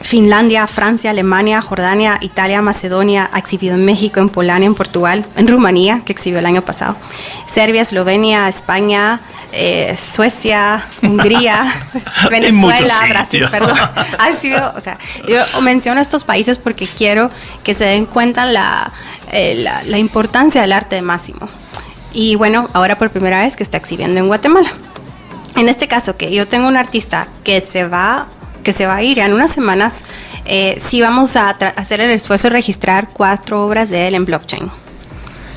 Finlandia, Francia, Alemania, Jordania, Italia, Macedonia, ha exhibido en México, en Polonia, en Portugal, en Rumanía, que exhibió el año pasado, Serbia, Eslovenia, España, Suecia, Hungría, Venezuela, Brasil, perdón. Ha sido, o sea, yo menciono estos países porque quiero que se den cuenta la importancia del arte de Massimo. Y bueno, ahora por primera vez que está exhibiendo en Guatemala. En este caso, que yo tengo un artista que se va a ir en unas semanas, sí vamos a hacer el esfuerzo de registrar 4 obras de él en blockchain.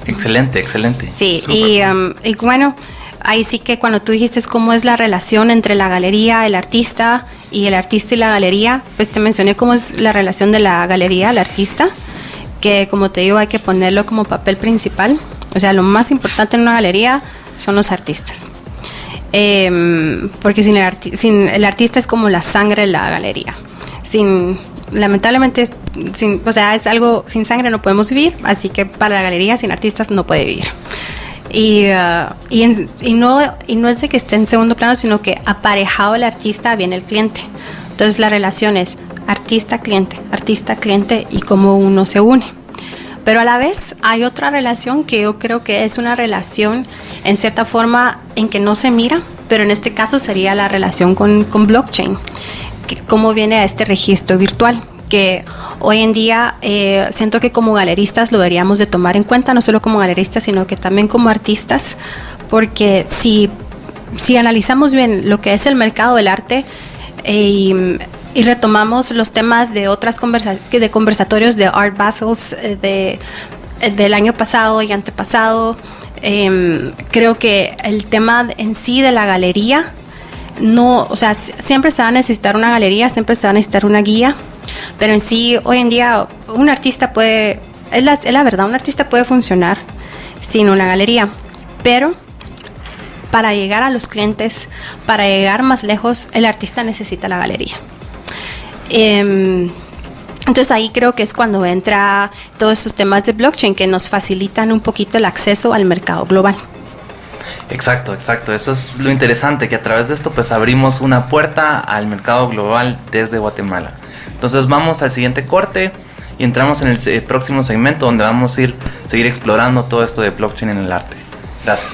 Excelente. Sí, y bueno, ahí sí que cuando tú dijiste cómo es la relación entre la galería, el artista y la galería, pues te mencioné cómo es la relación de la galería al artista, que como te digo hay que ponerlo como papel principal. O sea, lo más importante en una galería son los artistas. Porque sin el artista es como la sangre de la galería. lamentablemente, o sea, es algo, sin sangre no podemos vivir, así que para la galería sin artistas no puede vivir. Y no es de que esté en segundo plano, sino que aparejado el artista viene el cliente. Entonces la relación es artista-cliente y cómo uno se une. Pero a la vez hay otra relación que yo creo que es una relación en cierta forma en que no se mira, pero en este caso sería la relación con blockchain, que cómo viene a este registro virtual, que hoy en día siento que como galeristas lo deberíamos de tomar en cuenta, no solo como galeristas, sino que también como artistas, porque si analizamos bien lo que es el mercado del arte y retomamos los temas de otras conversatorios de Art Basels del año pasado y antepasado, creo que el tema en sí de la galería, no, o sea, siempre se va a necesitar una galería, siempre se va a necesitar una guía, pero en sí, hoy en día, un artista puede, es la verdad, un artista puede funcionar sin una galería, pero para llegar a los clientes, para llegar más lejos, el artista necesita la galería. Entonces ahí creo que es cuando entra todos estos temas de blockchain que nos facilitan un poquito el acceso al mercado global. Exacto. Eso es lo interesante, que a través de esto pues abrimos una puerta al mercado global desde Guatemala. Entonces vamos al siguiente corte y entramos en el próximo segmento donde vamos a seguir explorando todo esto de blockchain en el arte. Gracias.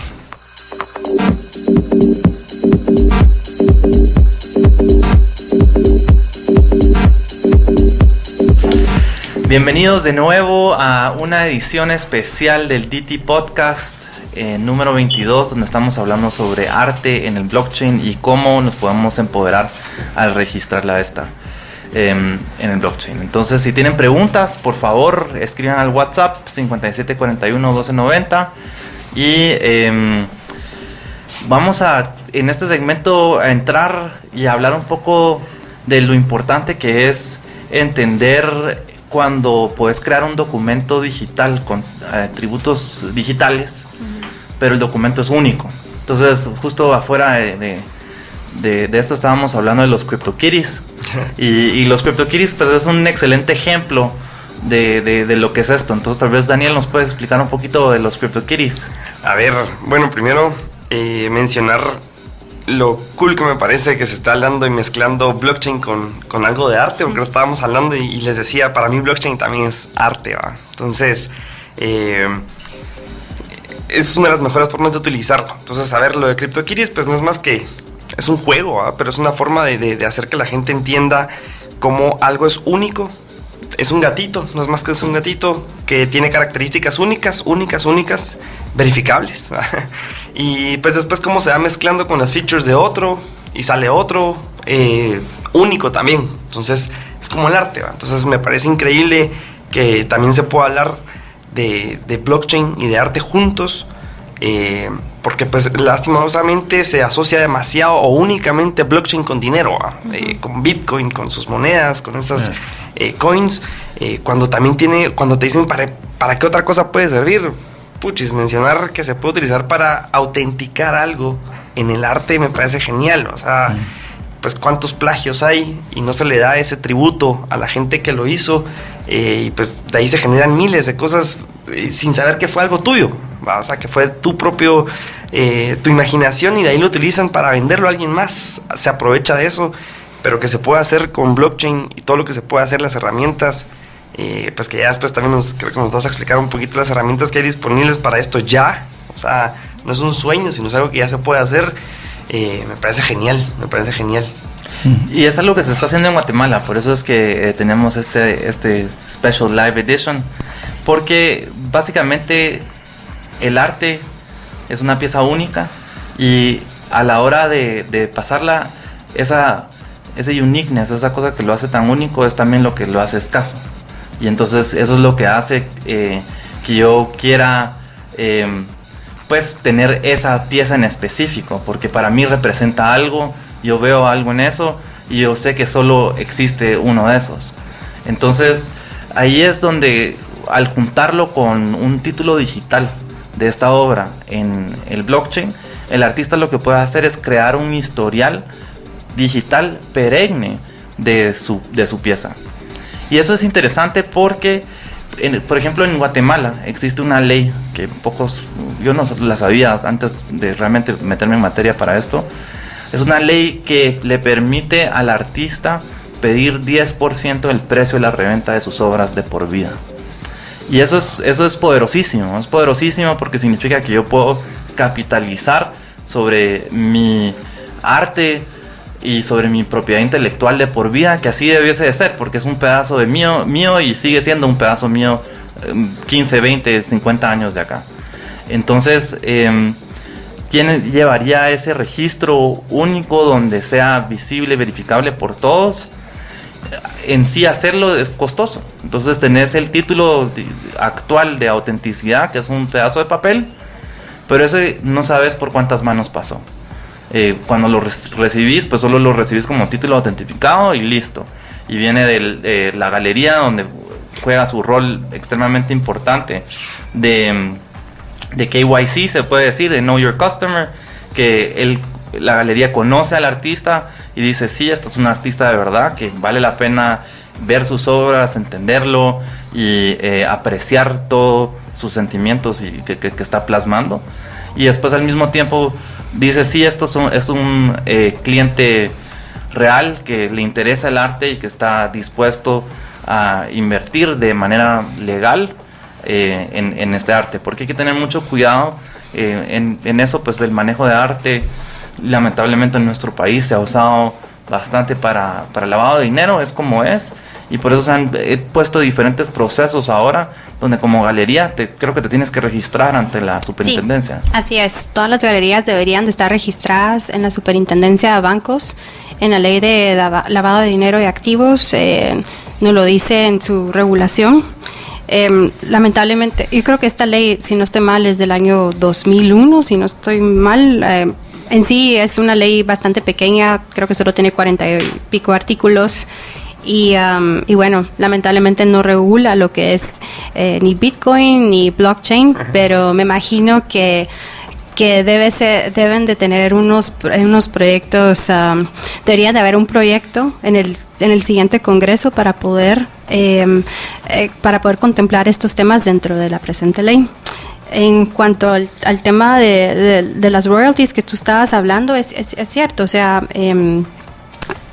Bienvenidos de nuevo a una edición especial del DT Podcast número 22, donde estamos hablando sobre arte en el blockchain y cómo nos podemos empoderar al registrarla en el blockchain. Entonces, si tienen preguntas, por favor, escriban al WhatsApp 5741-1290 y vamos en este segmento a entrar y a hablar un poco de lo importante que es entender cuando puedes crear un documento digital con atributos digitales, pero el documento es único. Entonces, justo afuera de esto estábamos hablando de los CryptoKitties y los CryptoKitties pues es un excelente ejemplo de lo que es esto. Entonces, tal vez Daniel nos puede explicar un poquito de los CryptoKitties. A ver, bueno, primero mencionar lo cool que me parece que se está hablando y mezclando blockchain con algo de arte, porque lo estábamos hablando y les decía, para mí blockchain también es arte, ¿va? Entonces, es una de las mejores formas de utilizarlo. Entonces, a ver, lo de CryptoKitties, pues no es más que, es un juego, ¿va? Pero es una forma de hacer que la gente entienda cómo algo es único. Es un gatito, no es más que es un gatito que tiene características únicas, verificables, ¿va? Y pues después cómo se va mezclando con las features de otro y sale otro único también. Entonces es como el arte, ¿va? Entonces me parece increíble que también se pueda hablar de blockchain y de arte juntos, porque pues lastimosamente se asocia demasiado o únicamente blockchain con dinero, con Bitcoin, con sus monedas, con esas coins, cuando te dicen para qué otra cosa puede servir. Puchis, mencionar que se puede utilizar para autenticar algo en el arte me parece genial. O sea, pues cuántos plagios hay y no se le da ese tributo a la gente que lo hizo, y pues de ahí se generan miles de cosas sin saber que fue algo tuyo, ¿va? O sea, que fue tu propio, tu imaginación, y de ahí lo utilizan para venderlo a alguien más. Se aprovecha de eso, pero que se puede hacer con blockchain y todo lo que se puede hacer, las herramientas. Pues que ya después también creo que nos vas a explicar un poquito las herramientas que hay disponibles para esto ya. O sea, no es un sueño, sino es algo que ya se puede hacer. Me parece genial. Y es algo que se está haciendo en Guatemala, por eso es que tenemos este Special Live Edition, porque básicamente el arte es una pieza única y a la hora de pasarla, ese uniqueness, esa cosa que lo hace tan único, es también lo que lo hace escaso. Y entonces eso es lo que hace que yo quiera pues tener esa pieza en específico, porque para mí representa algo, yo veo algo en eso y yo sé que solo existe uno de esos. Entonces ahí es donde, al juntarlo con un título digital de esta obra en el blockchain, el artista lo que puede hacer es crear un historial digital perenne de su pieza. Y eso es interesante porque, por ejemplo, en Guatemala existe una ley que yo no la sabía antes de realmente meterme en materia para esto. Es una ley que le permite al artista pedir 10% del precio de la reventa de sus obras de por vida. Y eso es poderosísimo porque significa que yo puedo capitalizar sobre mi arte y sobre mi propiedad intelectual de por vida, que así debiese de ser, porque es un pedazo de mío y sigue siendo un pedazo mío 15, 20, 50 años de acá. Entonces, ¿quién llevaría ese registro único donde sea visible, verificable por todos? En sí hacerlo es costoso. Entonces tenés el título actual de autenticidad, que es un pedazo de papel, pero ese no sabes por cuántas manos pasó. Cuando lo recibís, pues solo lo recibís como título autentificado y listo. Y viene de la galería, donde juega su rol extremadamente importante de KYC, se puede decir, de Know Your Customer, que la galería conoce al artista y dice, sí, esto es un artista de verdad, que vale la pena ver sus obras, entenderlo y apreciar todos sus sentimientos y que está plasmando. Y después al mismo tiempo dice, sí, esto es un cliente real que le interesa el arte y que está dispuesto a invertir de manera legal en este arte, porque hay que tener mucho cuidado en eso, pues del manejo de arte. Lamentablemente en nuestro país se ha usado bastante para lavado de dinero, es como es, y por eso se han puesto diferentes procesos ahora, donde como galería creo que te tienes que registrar ante la superintendencia. Sí, así es, todas las galerías deberían de estar registradas en la superintendencia de bancos, en la ley de lavado de dinero y activos, nos lo dice en su regulación. Lamentablemente, yo creo que esta ley, si no estoy mal, es del año 2001, si no estoy mal. En sí es una ley bastante pequeña, creo que solo tiene 40 y pico artículos y bueno, lamentablemente no regula lo que es ni Bitcoin ni blockchain, pero me imagino que deben de tener unos proyectos, debería de haber un proyecto en el siguiente congreso para poder contemplar estos temas dentro de la presente ley. En cuanto al tema de las royalties que tú estabas hablando, es cierto, o sea,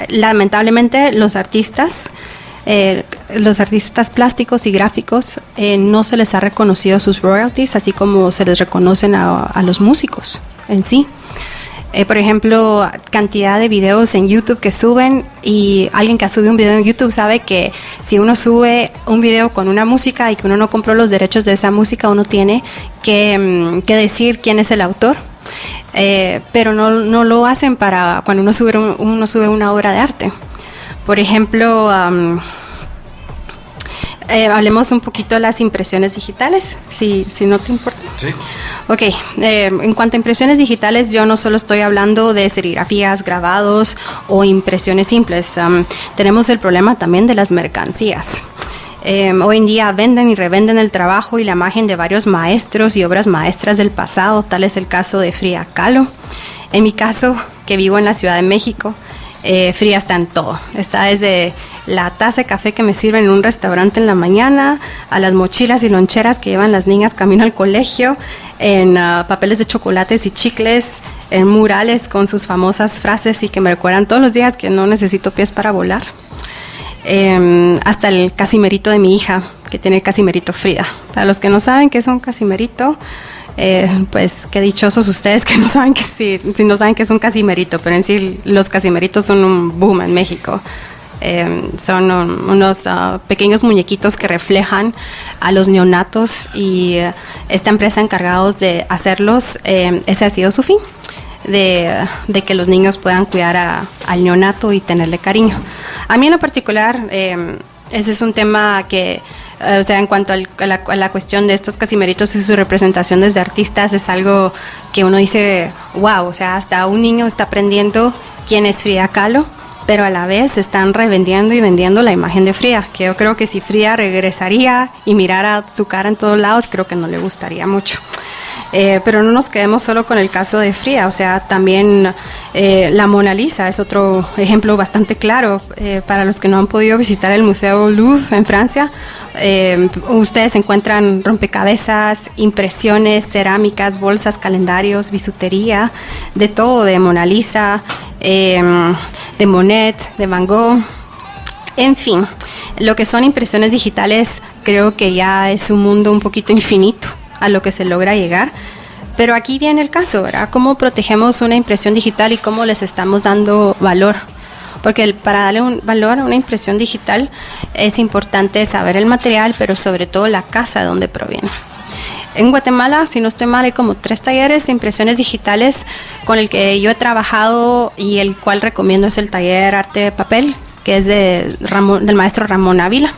lamentablemente los artistas plásticos y gráficos no se les ha reconocido sus royalties, así como se les reconocen a los músicos en sí. Por ejemplo, cantidad de videos en YouTube que suben, y alguien que sube un video en YouTube sabe que si uno sube un video con una música y que uno no compró los derechos de esa música, uno tiene que decir quién es el autor. Pero no lo hacen para cuando uno sube una obra de arte. Por ejemplo, hablemos un poquito de las impresiones digitales, si no te importa. Sí. Ok, en cuanto a impresiones digitales, yo no solo estoy hablando de serigrafías, grabados o impresiones simples. Tenemos el problema también de las mercancías. Hoy en día venden y revenden el trabajo y la imagen de varios maestros y obras maestras del pasado. Tal es el caso de Frida Kahlo. En mi caso, que vivo en la Ciudad de México, Frida está en todo. Está desde la taza de café que me sirven en un restaurante en la mañana, a las mochilas y loncheras que llevan las niñas camino al colegio, en papeles de chocolates y chicles, en murales con sus famosas frases y que me recuerdan todos los días que no necesito pies para volar. Hasta el casimerito de mi hija, que tiene el casimerito Frida. Para los que no saben qué es un casimerito, pues qué dichosos ustedes que no saben si no saben qué es un casimerito, pero en sí los casimeritos son un boom en México. Son unos pequeños muñequitos que reflejan a los neonatos, y esta empresa encargados de hacerlos, ese ha sido su fin, de que los niños puedan cuidar al neonato y tenerle cariño. A mí en lo particular, ese es un tema que, o sea, en cuanto a la cuestión de estos casimeritos y sus representaciones de artistas, es algo que uno dice, wow, o sea, hasta un niño está aprendiendo quién es Frida Kahlo, pero a la vez están revendiendo y vendiendo la imagen de Frida, que yo creo que si Frida regresaría y mirara su cara en todos lados, creo que no le gustaría mucho. Pero no nos quedemos solo con el caso de Fría, o sea, también la Mona Lisa es otro ejemplo bastante claro. Para los que no han podido visitar el Museo Louvre en Francia, ustedes encuentran rompecabezas, impresiones, cerámicas, bolsas, calendarios, bisutería, de todo, de Mona Lisa, de Monet, de Van Gogh, en fin, lo que son impresiones digitales creo que ya es un mundo un poquito infinito a lo que se logra llegar. Pero aquí viene el caso, ¿verdad? ¿Cómo protegemos una impresión digital y cómo les estamos dando valor? Porque para darle un valor a una impresión digital es importante saber el material, pero sobre todo la casa de donde proviene. En Guatemala, si no estoy mal, hay como 3 talleres de impresiones digitales con el que yo he trabajado y el cual recomiendo es el taller Arte de Papel, que es del maestro Ramón Ávila.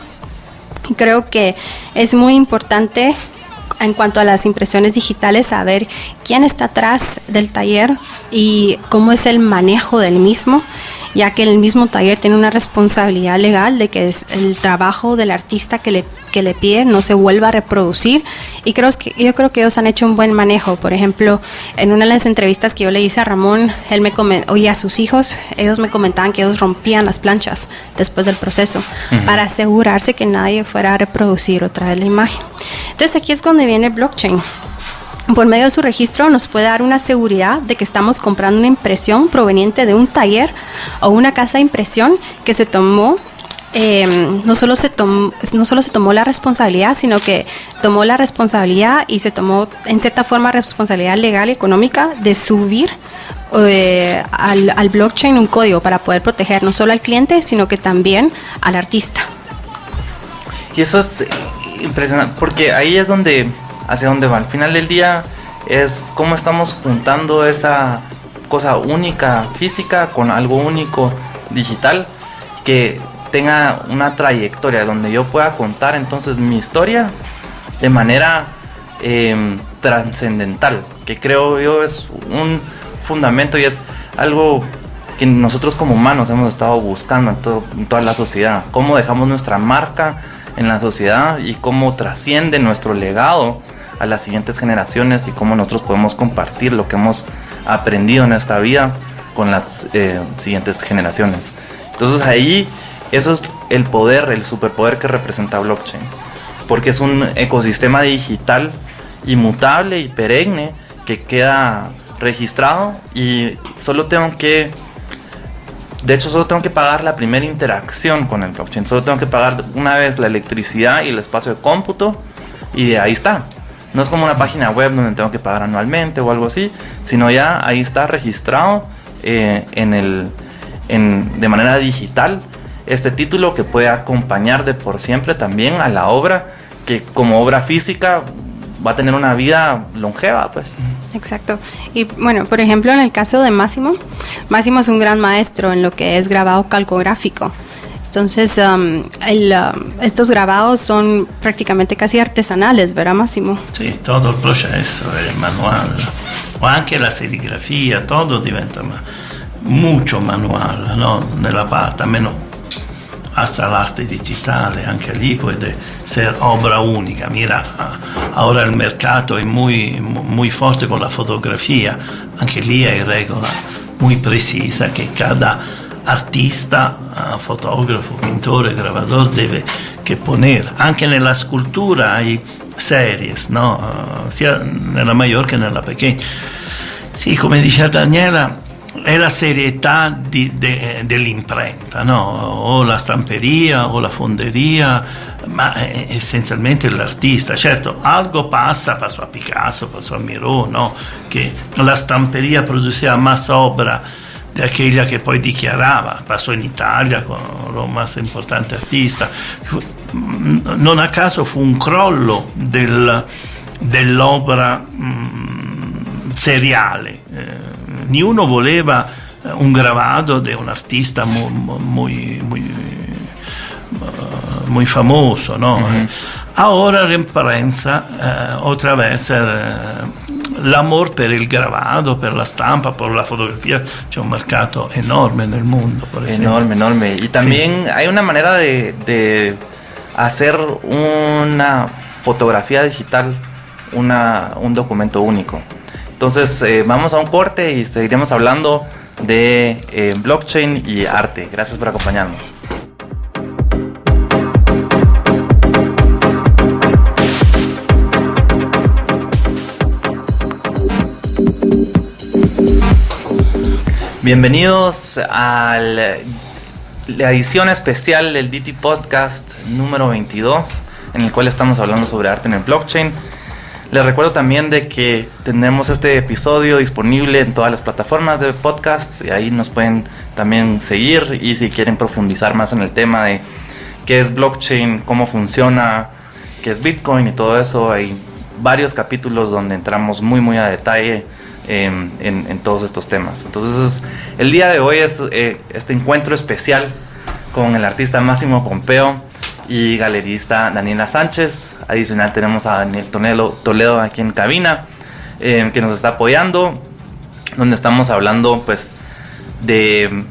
Y creo que es muy importante en cuanto a las impresiones digitales saber quién está atrás del taller y cómo es el manejo del mismo, ya que el mismo taller tiene una responsabilidad legal de que el trabajo del artista que le pide no se vuelva a reproducir, y yo creo que ellos han hecho un buen manejo. Por ejemplo, en una de las entrevistas que yo le hice a Ramón, él me oye a sus hijos, ellos me comentaban que ellos rompían las planchas después del proceso para asegurarse que nadie fuera a reproducir otra vez la imagen. Entonces aquí es donde viene blockchain. Por medio de su registro nos puede dar una seguridad de que estamos comprando una impresión proveniente de un taller o una casa de impresión que se tomó, no solo se tomó la responsabilidad, sino que tomó la responsabilidad y se tomó en cierta forma responsabilidad legal y económica de subir al blockchain un código para poder proteger no solo al cliente, sino que también al artista. Y eso es impresionante, porque ahí es hacia dónde va. Al final del día es cómo estamos juntando esa cosa única física con algo único digital que tenga una trayectoria donde yo pueda contar entonces mi historia de manera trascendental, que creo yo es un fundamento y es algo que nosotros como humanos hemos estado buscando en toda la sociedad. Cómo dejamos nuestra marca en la sociedad y cómo trasciende nuestro legado a las siguientes generaciones y cómo nosotros podemos compartir lo que hemos aprendido en esta vida con las siguientes generaciones. Entonces ahí eso es el poder, el superpoder que representa blockchain, porque es un ecosistema digital inmutable y perenne que queda registrado y solo tengo que pagar la primera interacción con el blockchain. Solo tengo que pagar una vez la electricidad y el espacio de cómputo y ahí está. No es como una página web donde tengo que pagar anualmente o algo así, sino ya ahí está registrado de manera digital este título que puede acompañar de por siempre también a la obra, que como obra física va a tener una vida longeva, pues. Exacto. Y bueno, por ejemplo, en el caso de Máximo es un gran maestro en lo que es grabado calcográfico. Entonces, estos grabados son prácticamente casi artesanales, ¿verdad, Máximo? Sì, tutto il processo è manuale, o anche la serigrafia, tutto diventa mucho manuale, ¿no? Nella parte, almeno hasta l'arte digitale, anche lì puede ser obra única. Mira, ahora el mercato è muy forte con la fotografia, anche lì hay regola muy precisa che cada artista, fotografo, pintore, grabador deve che poner. Anche nella scultura hay series, no? Sia nella mayor che nella pequeña. Sì, come dice Daniela, è la serietà dell'imprenta, no? O la stamperia o la fonderia, ma essenzialmente l'artista. Certo, algo pasó a Picasso, pasó a Miró, no? Che la stamperia produceva más obra de aquella que poi dichiarava, pasó in Italia con lo más importante artista. Non a caso fu un crollo dell'opera seriale. Niuno voleva un grabado de un artista muy famoso, ¿no? Uh-huh. Ahora rimprensa otra vez l'amor per il grabado, per la stampa, per la fotografía. C'è un mercato enorme nel mondo, por ejemplo. Enorme. Y también sí, hay una manera de hacer una fotografía digital un documento único. Entonces vamos a un corte y seguiremos hablando de blockchain y arte. Gracias por acompañarnos. Bienvenidos a la edición especial del DT Podcast número 22, en el cual estamos hablando sobre arte en el blockchain. Les recuerdo también de que tenemos este episodio disponible en todas las plataformas de podcast y ahí nos pueden también seguir, y si quieren profundizar más en el tema de qué es blockchain, cómo funciona, qué es Bitcoin y todo eso, hay varios capítulos donde entramos muy a detalle en todos estos temas. Entonces el día de hoy es este encuentro especial con el artista Máximo Pompeo y galerista Daniela Sánchez. Adicional tenemos a Daniel Toledo aquí en cabina, que nos está apoyando, donde estamos hablando pues de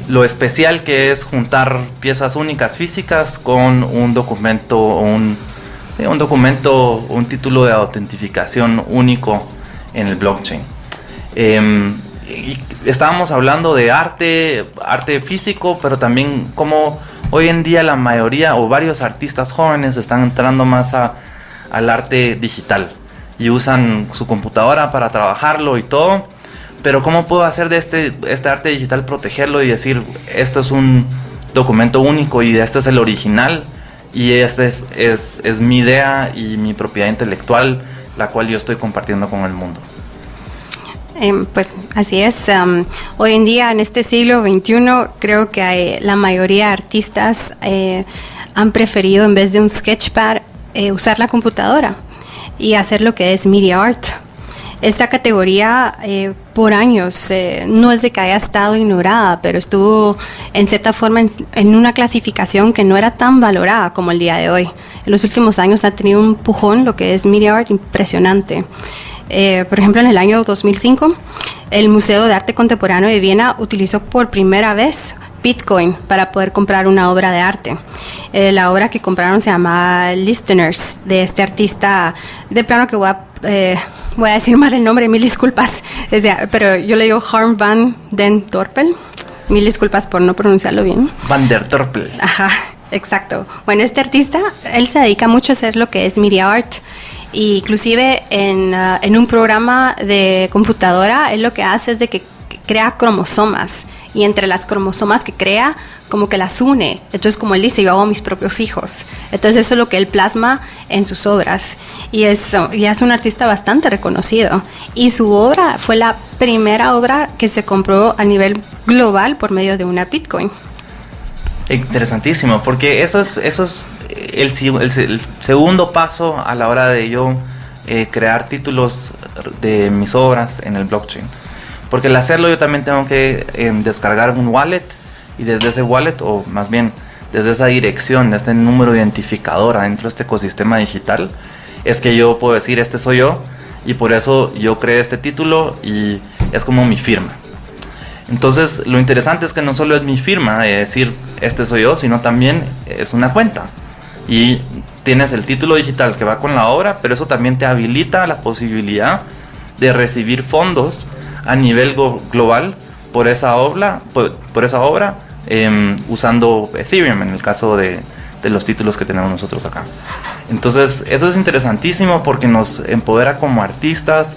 lo especial que es juntar piezas únicas físicas con un documento, un título de autentificación único en el blockchain. Y estábamos hablando de arte físico, pero también como hoy en día la mayoría o varios artistas jóvenes están entrando más al arte digital y usan su computadora para trabajarlo y todo. Pero ¿cómo puedo hacer de este arte digital, protegerlo y decir, esto es un documento único y este es el original y este es mi idea y mi propiedad intelectual, la cual yo estoy compartiendo con el mundo? Pues así es. Hoy en día, en este siglo XXI, creo que la mayoría de artistas han preferido, en vez de un sketchpad, usar la computadora y hacer lo que es media art. Esta categoría por años no es de que haya estado ignorada, pero estuvo en cierta forma en una clasificación que no era tan valorada como el día de hoy. En los últimos años ha tenido un empujón lo que es media art impresionante. Por ejemplo, en el año 2005, el Museo de Arte Contemporáneo de Viena utilizó por primera vez Bitcoin para poder comprar una obra de arte. La obra que compraron se llama Listeners, de este artista, de plano que voy a decir mal el nombre, mil disculpas, pero yo le digo Harm van den Torpel, mil disculpas por no pronunciarlo bien. Van der Torpel. Ajá, exacto. Bueno, este artista, él se dedica mucho a hacer lo que es media art. Y inclusive en un programa de computadora, él lo que hace es de que crea cromosomas, y entre las cromosomas que crea, como que las une. Entonces, como él dice, yo hago mis propios hijos. Entonces eso es lo que él plasma en sus obras, y es un artista bastante reconocido, y su obra fue la primera obra que se compró a nivel global por medio de una Bitcoin. Interesantísimo, porque eso es el segundo paso a la hora de yo crear títulos de mis obras en el blockchain. Porque al hacerlo yo también tengo que descargar un wallet, y desde ese wallet, o más bien desde esa dirección, de este número identificador adentro de este ecosistema digital, es que yo puedo decir, este soy yo, y por eso yo creé este título y es como mi firma. Entonces lo interesante es que no solo es mi firma de decir este soy yo, sino también es una cuenta. Y tienes el título digital que va con la obra, pero eso también te habilita la posibilidad de recibir fondos a nivel global por esa obra, usando Ethereum en el caso de los títulos que tenemos nosotros acá. Entonces eso es interesantísimo porque nos empodera como artistas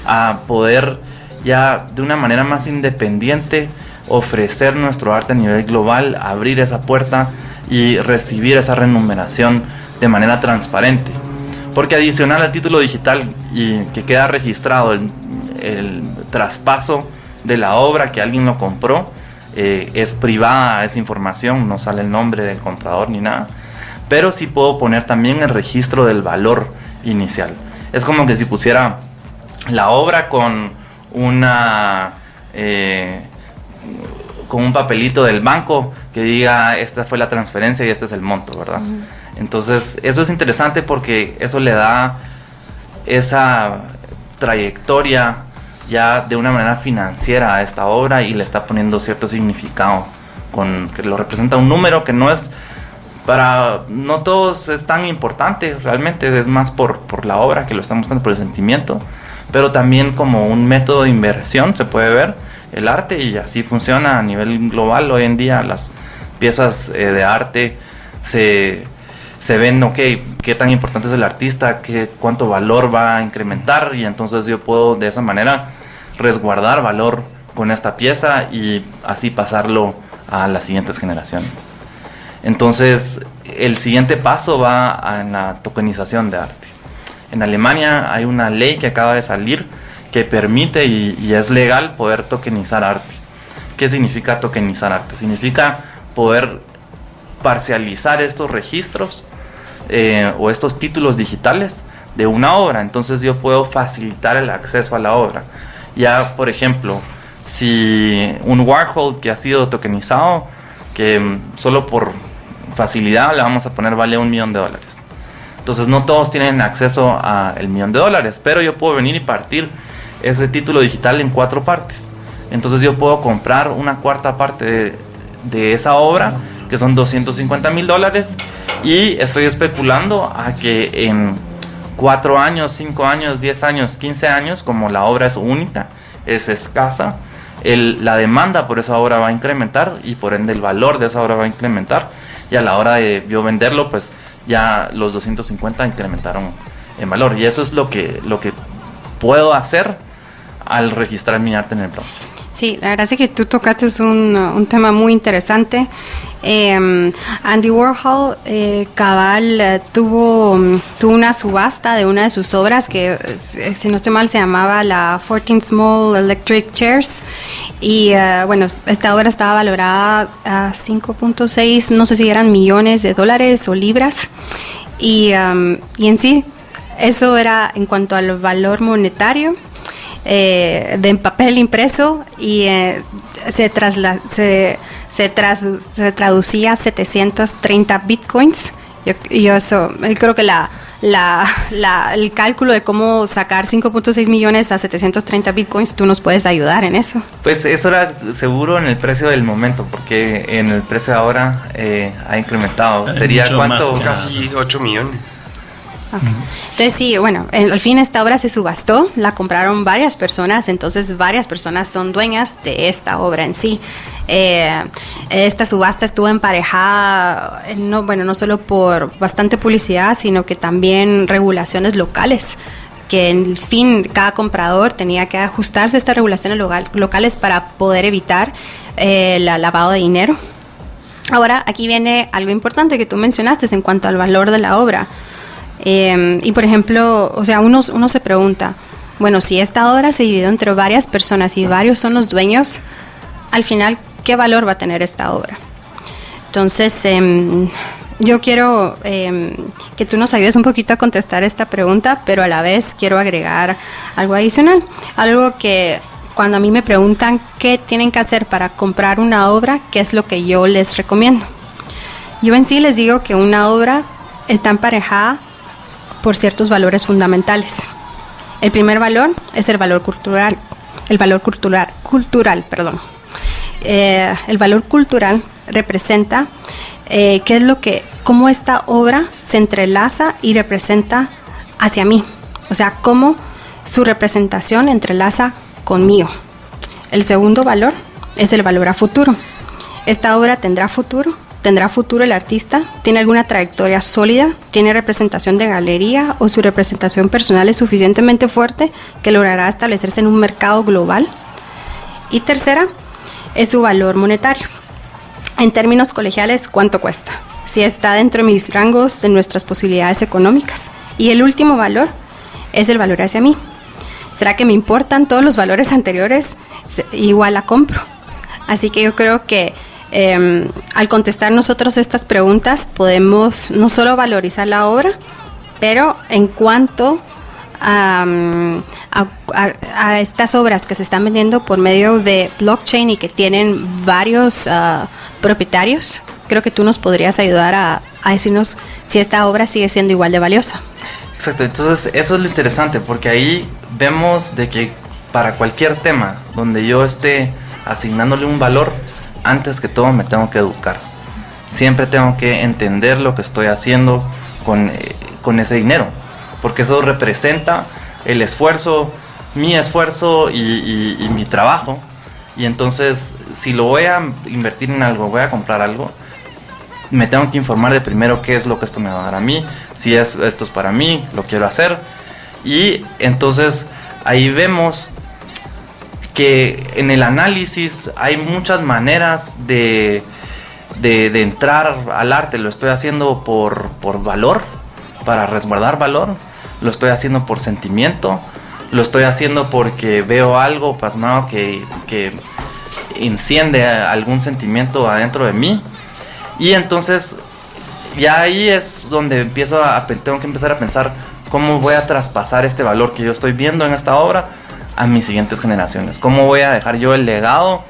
a poder ya de una manera más independiente ofrecer nuestro arte a nivel global, abrir esa puerta y recibir esa remuneración de manera transparente. Porque adicional al título digital y que queda registrado el traspaso de la obra, que alguien lo compró, es privada esa información, no sale el nombre del comprador ni nada, pero sí puedo poner también el registro del valor inicial. Es como que si pusiera la obra con un papelito del banco que diga esta fue la transferencia y este es el monto, ¿verdad? Entonces eso es interesante porque eso le da esa trayectoria ya de una manera financiera a esta obra y le está poniendo cierto significado, que lo representa un número que no es no todos es tan importante, realmente es más por la obra que lo están buscando, por el sentimiento, pero también como un método de inversión se puede ver el arte, y así funciona a nivel global. Hoy en día las piezas de arte se ven, ok, qué tan importante es el artista, cuánto valor va a incrementar, y entonces yo puedo de esa manera resguardar valor con esta pieza y así pasarlo a las siguientes generaciones. Entonces el siguiente paso va en la tokenización de arte. En Alemania hay una ley que acaba de salir que permite y es legal poder tokenizar arte. ¿Qué significa tokenizar arte? Significa poder parcializar estos registros o estos títulos digitales de una obra. Entonces yo puedo facilitar el acceso a la obra. Ya, por ejemplo, si un Warhol que ha sido tokenizado, que solo por facilidad le vamos a poner vale $1 millón. Entonces no todos tienen acceso al $1 millón, pero yo puedo venir y partir ese título digital en 4 partes. Entonces yo puedo comprar una cuarta parte de esa obra, que son $250,000, y estoy especulando a que en 4 años, 5 años, 10 años, 15 años, como la obra es única, es escasa, la demanda por esa obra va a incrementar, y por ende el valor de esa obra va a incrementar, y a la hora de yo venderlo, pues ya los 250 incrementaron en valor. Y eso es lo que puedo hacer al registrar mi arte en el blockchain. Sí, la verdad es que tú tocaste un tema muy interesante. Andy Warhol tuvo una subasta de una de sus obras que, si no estoy mal, se llamaba la 14 Small Electric Chairs, y bueno, esta obra estaba valorada a 5.6, no sé si eran millones de dólares o libras, y en sí eso era en cuanto al valor monetario de papel impreso, y se traducía a 730 bitcoins. Yo creo que el cálculo de cómo sacar 5.6 millones a 730 bitcoins, tú nos puedes ayudar en eso. Pues eso era seguro en el precio del momento, porque en el precio de ahora ha incrementado. ¿Sería cuánto? Casi 8 millones. Okay. Entonces sí, bueno, al fin esta obra se subastó, la compraron varias personas, entonces varias personas son dueñas de esta obra en sí. Esta subasta estuvo emparejada, no solo por bastante publicidad, sino que también regulaciones locales, que en fin cada comprador tenía que ajustarse a estas regulaciones locales para poder evitar el lavado de dinero. Ahora, aquí viene algo importante que tú mencionaste en cuanto al valor de la obra. Y por ejemplo, o sea, uno se pregunta, bueno, si esta obra se dividió entre varias personas y varios son los dueños, al final, ¿qué valor va a tener esta obra? Entonces, yo quiero que tú nos ayudes un poquito a contestar esta pregunta, pero a la vez quiero agregar algo adicional, algo que cuando a mí me preguntan qué tienen que hacer para comprar una obra, ¿qué es lo que yo les recomiendo? Yo en sí les digo que una obra está emparejada por ciertos valores fundamentales. El primer valor es el valor cultural. El valor cultural, el valor cultural representa cómo esta obra se entrelaza y representa hacia mí. O sea, cómo su representación entrelaza conmigo. El segundo valor es el valor a futuro. Esta obra tendrá futuro el artista, tiene alguna trayectoria sólida, tiene representación de galería, o su representación personal es suficientemente fuerte que logrará establecerse en un mercado global. Y tercera es su valor monetario. En términos colegiales, ¿cuánto cuesta? Si está dentro de mis rangos, de nuestras posibilidades económicas. Y el último valor es el valor hacia mí. ¿Será que me importan todos los valores anteriores? Igual la compro. Así que yo creo que al contestar nosotros estas preguntas podemos no solo valorizar la obra, pero en cuanto a estas obras que se están vendiendo por medio de blockchain y que tienen varios propietarios, creo que tú nos podrías ayudar a decirnos si esta obra sigue siendo igual de valiosa. Exacto, entonces eso es lo interesante, porque ahí vemos de que para cualquier tema donde yo esté asignándole un valor, antes que todo me tengo que educar. siempre tengo que entender lo que estoy haciendo con ese dinero, porque eso representa el esfuerzo, mi esfuerzo y mi trabajo. Y entonces, si lo voy a invertir en algo, voy a comprar algo, me tengo que informar de primero qué es lo que esto me va a dar a mí, si esto es para mí, lo quiero hacer. Y entonces ahí vemos que en el análisis hay muchas maneras de entrar al arte. Lo estoy haciendo por valor, para resguardar valor, lo estoy haciendo por sentimiento, lo estoy haciendo porque veo algo pasmado que enciende algún sentimiento adentro de mí. Y entonces ya ahí es donde tengo que empezar a pensar cómo voy a traspasar este valor que yo estoy viendo en esta obra a mis siguientes generaciones, cómo voy a dejar yo el legado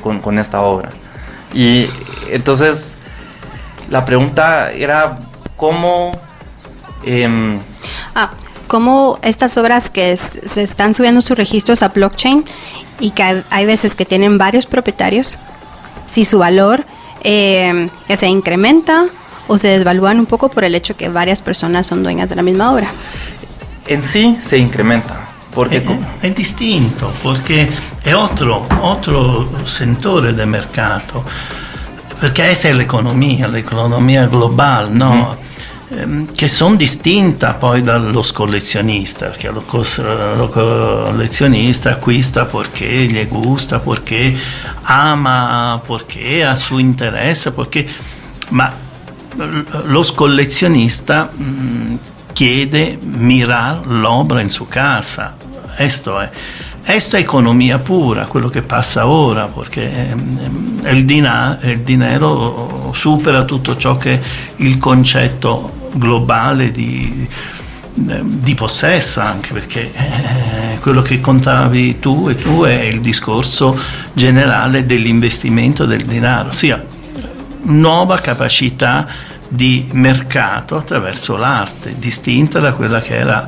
con esta obra. Y entonces la pregunta era cómo estas obras que se están subiendo sus registros a blockchain y que hay veces que tienen varios propietarios, si su valor se incrementa o se desvalúan un poco por el hecho que varias personas son dueñas de la misma obra. En sí se incrementa. Porque è distinto, perché è altro settore del mercato, perché essa è l'economia globale, no? Che sono distinta poi dallo collezionista, perché lo collezionista acquista perché gli gusta, perché ama, perché ha suo interesse, ma lo collezionista chiede mirar l'opera in sua casa. Esto è economia pura, quello che passa ora, perché il dinero supera tutto ciò che il concetto globale di possesso, anche perché quello che contavi tu è il discorso generale dell'investimento del denaro, ossia nuova capacità di mercato attraverso l'arte, distinta da quella che era,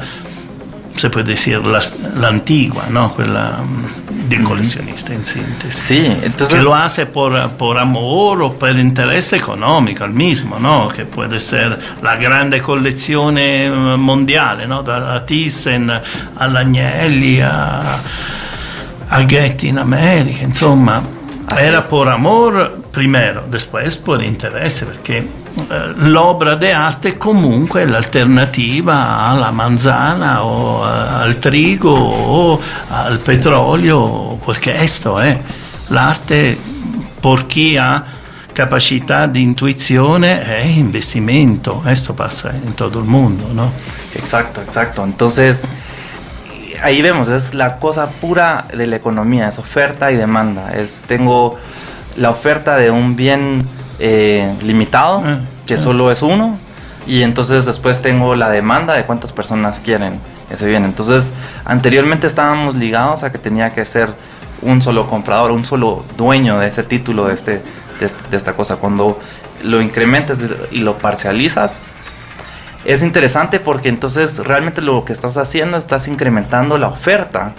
se può dire, l'antigua, no? Quella del coleccionista, in sintesi. Sí, entonces, que lo hace por amor o per interesse economico al mismo, no? Che può essere la grande collezione mondiale, no? Da Thyssen all'Agnelli a Getty in America, insomma. Era por amor primero, después por interesse, perché l'opera d'arte comunque è l'alternativa alla manzana o al trigo o al petrolio, perché questo è l'arte. Per chi ha capacità di intuizione è investimento, questo passa in tutto il mondo, no? Exacto. Entonces ahí vemos, es la cosa pura de la economía, es oferta y demanda. Tengo la oferta de un bien limitado, que solo es uno, y entonces después tengo la demanda de cuántas personas quieren ese bien. Entonces anteriormente estábamos ligados a que tenía que ser un solo comprador, un solo dueño de ese título, de esta cosa. Cuando lo incrementas y lo parcializas, es interesante porque entonces realmente lo que estás haciendo, estás incrementando la oferta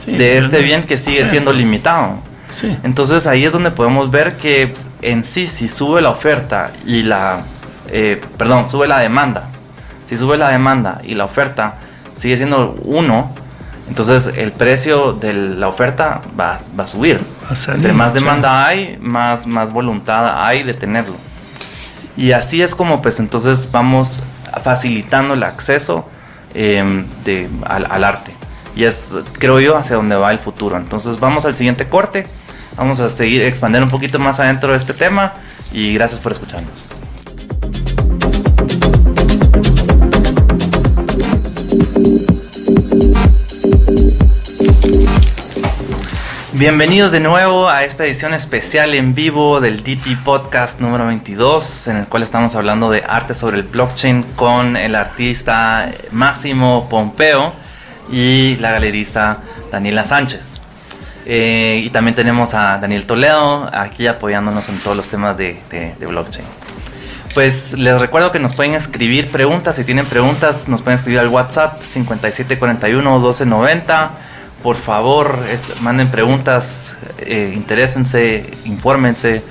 de este bien que sigue siendo limitado. Sí. Entonces ahí es donde podemos ver que en sí, si sube la oferta y sube la demanda. Si sube la demanda y la oferta sigue siendo 1, entonces el precio de la oferta va a subir. Entre más demanda hay, más voluntad hay de tenerlo. Y así es como pues entonces vamos facilitando el acceso al arte. Y es, creo yo, hacia donde va el futuro. Entonces vamos al siguiente corte. Vamos a seguir expandir un poquito más adentro de este tema. Y gracias por escucharnos. Bienvenidos de nuevo a esta edición especial en vivo del DT Podcast número 22, en el cual estamos hablando de arte sobre el blockchain con el artista Máximo Pompeo y la galerista Daniela Sánchez. Y también tenemos a Daniel Toledo aquí apoyándonos en todos los temas de blockchain. Pues les recuerdo que nos pueden escribir preguntas. Si tienen preguntas, nos pueden escribir al WhatsApp 5741-1290. Por favor, manden preguntas, interésense, infórmense.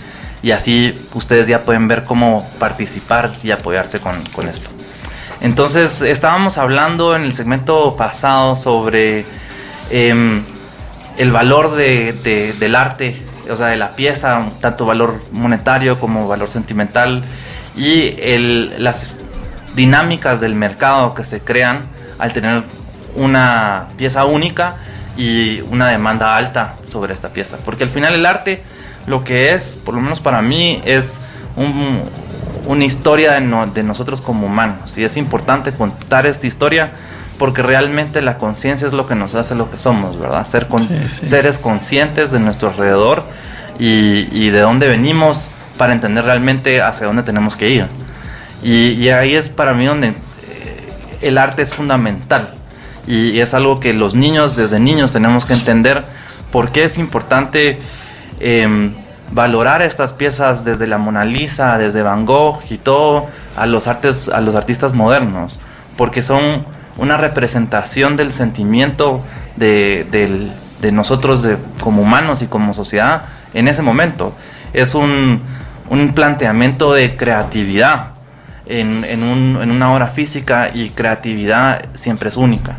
y así ustedes ya pueden ver cómo participar y apoyarse con esto. Entonces, estábamos hablando en el segmento pasado sobre el valor del arte, o sea, de la pieza, tanto valor monetario como valor sentimental, y las dinámicas del mercado que se crean al tener una pieza única y una demanda alta sobre esta pieza. Porque al final el arte, lo que es, por lo menos para mí, es una historia de nosotros como humanos, y es importante contar esta historia porque realmente la conciencia es lo que nos hace lo que somos, ¿verdad? Seres conscientes de nuestro alrededor y de dónde venimos para entender realmente hacia dónde tenemos que ir. Y ahí es para mí donde el arte es fundamental, y es algo que los niños, desde niños, tenemos que entender por qué es importante valorar estas piezas, desde la Mona Lisa, desde Van Gogh y todo, a los artistas modernos, porque son una representación del sentimiento de nosotros como humanos y como sociedad en ese momento. Es un planteamiento de creatividad en una obra física, y creatividad siempre es única.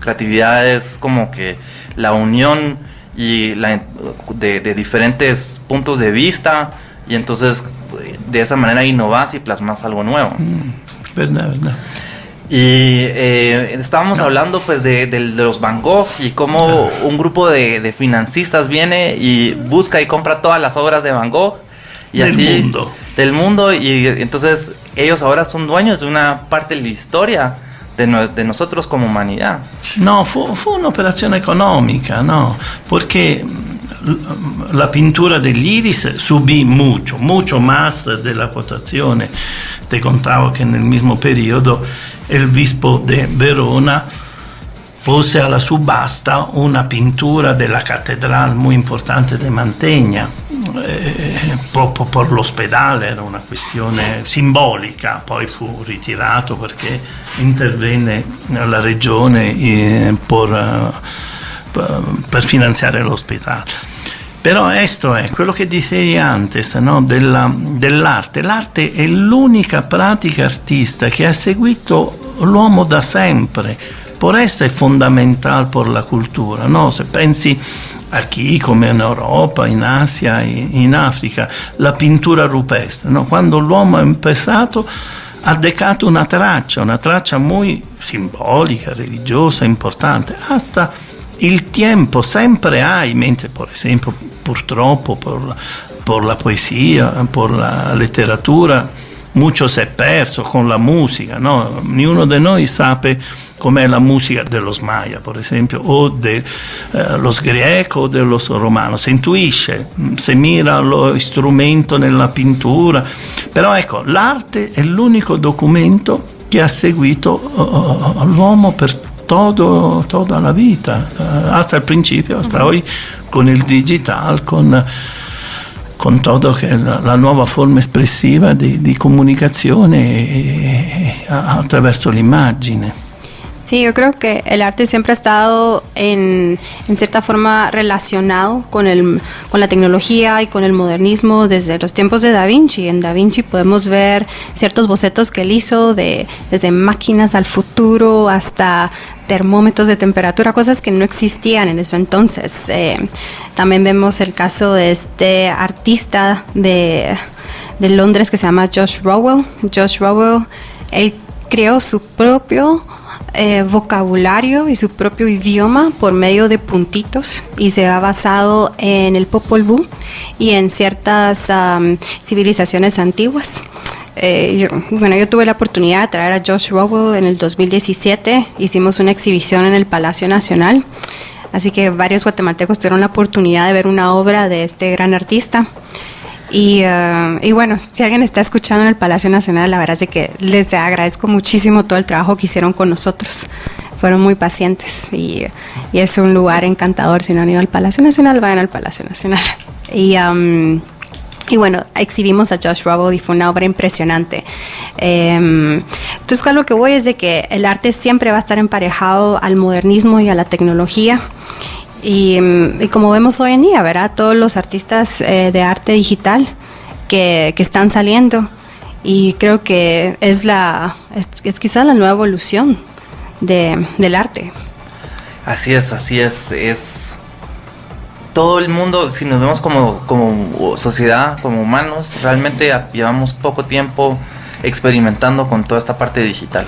Creatividad es como que la unión de diferentes puntos de vista, y entonces de esa manera innovas y plasmas algo nuevo. Verdad. Y estábamos hablando pues de los Van Gogh, y cómo un grupo de financistas viene y busca y compra todas las obras de Van Gogh y del mundo, y entonces ellos ahora son dueños de una parte de la historia de nosotros como humanidad. No, fue una operación económica, no, porque la pintura dell'Iris subì mucho más de la cotazione. Te contavo che nel mismo periodo el obispo de Verona pose alla subasta una pintura della cattedrale muy importante de Mantegna, proprio per l'ospedale, era una questione simbolica, poi fu ritirato perché intervenne la regione per finanziare l'ospedale. Però esto è quello che dicevi antes, no? dell'arte. L'arte è l'unica pratica artista che ha seguito l'uomo da sempre. Por esto è fondamentale per la cultura, no? Se pensi aquí, come in Europa, in Asia, in Africa, la pittura rupestre, no? Quando l'uomo ha empezato, ha decato una traccia muy simbolica, religiosa, importante, hasta il tempo sempre hay, mentre per esempio purtroppo por la poesia, por la letteratura, mucho se è perso con la musica, no? Ninguno di noi sabe com'è la musica de los Maya, per esempio, o de los greco o de los romanos. Se intuisce, se mira lo strumento nella pittura, però ecco, l'arte è l'unico documento che ha seguito l'uomo per toda la vita, hasta el principio, hasta hoy, con il digital, con todo che la nuova forma espressiva di comunicazione attraverso l'immagine. Sí, yo creo que el arte siempre ha estado en cierta forma relacionado con la tecnología y con el modernismo desde los tiempos de Da Vinci. En Da Vinci podemos ver ciertos bocetos que él hizo desde máquinas al futuro hasta termómetros de temperatura, cosas que no existían en eso entonces. También vemos el caso de este artista de Londres que se llama Josh Rowell. Josh Rowell, él creó su propio vocabulario y su propio idioma por medio de puntitos, y se ha basado en el Popol Vuh y en ciertas civilizaciones antiguas. Yo tuve la oportunidad de traer a Josh Rowell en el 2017, hicimos una exhibición en el Palacio Nacional, así que varios guatemaltecos tuvieron la oportunidad de ver una obra de este gran artista. Y bueno, si alguien está escuchando en el Palacio Nacional, la verdad es que les agradezco muchísimo todo el trabajo que hicieron con nosotros. Fueron muy pacientes y es un lugar encantador. Si no han ido al Palacio Nacional, vayan al Palacio Nacional. Y bueno, exhibimos a Josh Rowell y fue una obra impresionante. Entonces, a lo que voy es de que el arte siempre va a estar emparejado al modernismo y a la tecnología. Y como vemos hoy en día, ¿verdad? Todos los artistas de arte digital que están saliendo. Y creo que es quizás la nueva evolución del arte. Así es. Todo el mundo, si nos vemos como sociedad, como humanos, realmente llevamos poco tiempo experimentando con toda esta parte digital.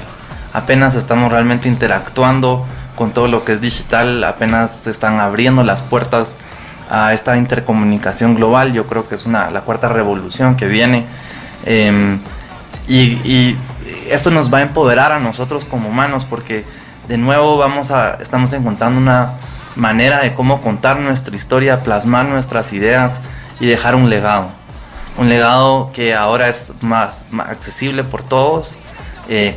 Apenas estamos realmente interactuando con todo lo que es digital, apenas se están abriendo las puertas a esta intercomunicación global. Yo creo que es la cuarta revolución que viene, y esto nos va a empoderar a nosotros como humanos, porque de nuevo estamos encontrando una manera de cómo contar nuestra historia, plasmar nuestras ideas y dejar un legado que ahora es más accesible por todos.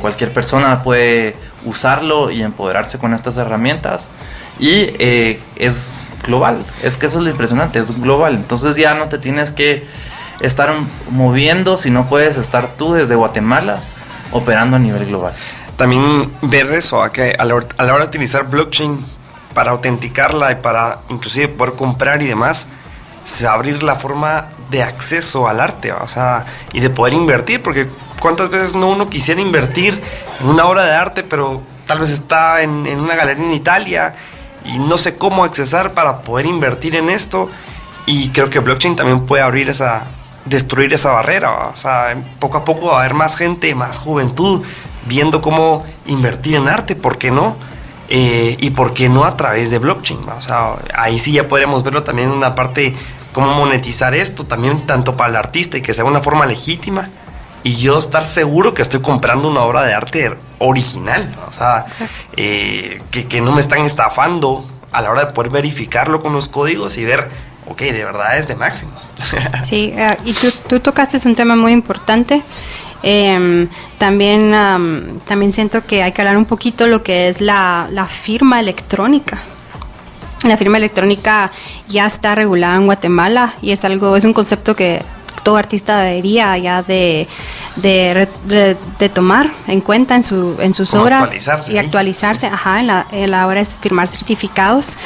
Cualquier persona puede usarlo y empoderarse con estas herramientas, y es global. Es que eso es lo impresionante, es global. Entonces ya no te tienes que estar moviendo, si no puedes estar tú desde Guatemala operando a nivel global. También ver eso, que a la hora de utilizar blockchain para autenticarla y para inclusive poder comprar y demás, se va a abrir la forma de acceso al arte, o sea, y de poder invertir, porque cuántas veces uno quisiera invertir en una obra de arte, pero tal vez está en una galería en Italia y no sé cómo accesar para poder invertir en esto. Y creo que blockchain también puede destruir esa barrera, o sea, poco a poco va a haber más gente, más juventud viendo cómo invertir en arte, ¿por qué no? Y por qué no a través de blockchain, o sea, ahí sí ya podríamos verlo también en una parte, cómo monetizar esto también, tanto para el artista y que sea una forma legítima, y yo estar seguro que estoy comprando una obra de arte original, o sea, que no me están estafando a la hora de poder verificarlo con los códigos y ver, ok, de verdad es de Máximo. Sí, y tú tocaste un tema muy importante. También siento que hay que hablar un poquito lo que es la firma electrónica. La firma electrónica ya está regulada en Guatemala y es un concepto que todo artista debería ya de tomar en cuenta en sus obras y actualizarse en la hora de firmar certificados,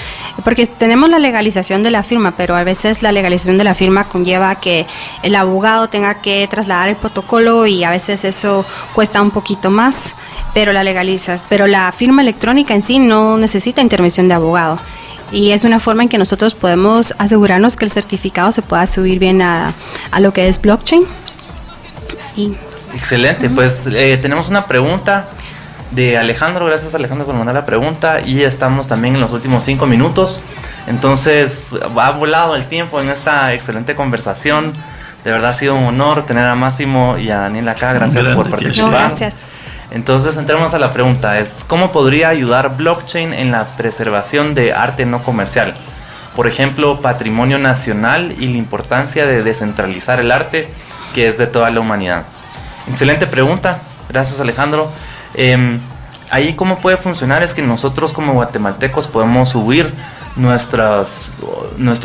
porque tenemos la legalización de la firma, pero a veces la legalización de la firma conlleva que el abogado tenga que trasladar el protocolo y a veces eso cuesta un poquito más, pero la firma electrónica en sí no necesita intervención de abogado. Y es una forma en que nosotros podemos asegurarnos que el certificado se pueda subir bien a lo que es blockchain. Excelente, pues tenemos una pregunta de Alejandro. Gracias, Alejandro, por mandar la pregunta. Y estamos también en los últimos 5 minutos. Entonces ha volado el tiempo en esta excelente conversación. De verdad ha sido un honor tener a Máximo y a Daniel acá. Gracias por participar. No, gracias. Entonces entremos a la pregunta, ¿cómo podría ayudar blockchain en la preservación de arte no comercial? Por ejemplo, patrimonio nacional y la importancia de descentralizar el arte, que es de toda la humanidad. Excelente pregunta, gracias, Alejandro. Ahí cómo puede funcionar es que nosotros como guatemaltecos podemos subir nuestro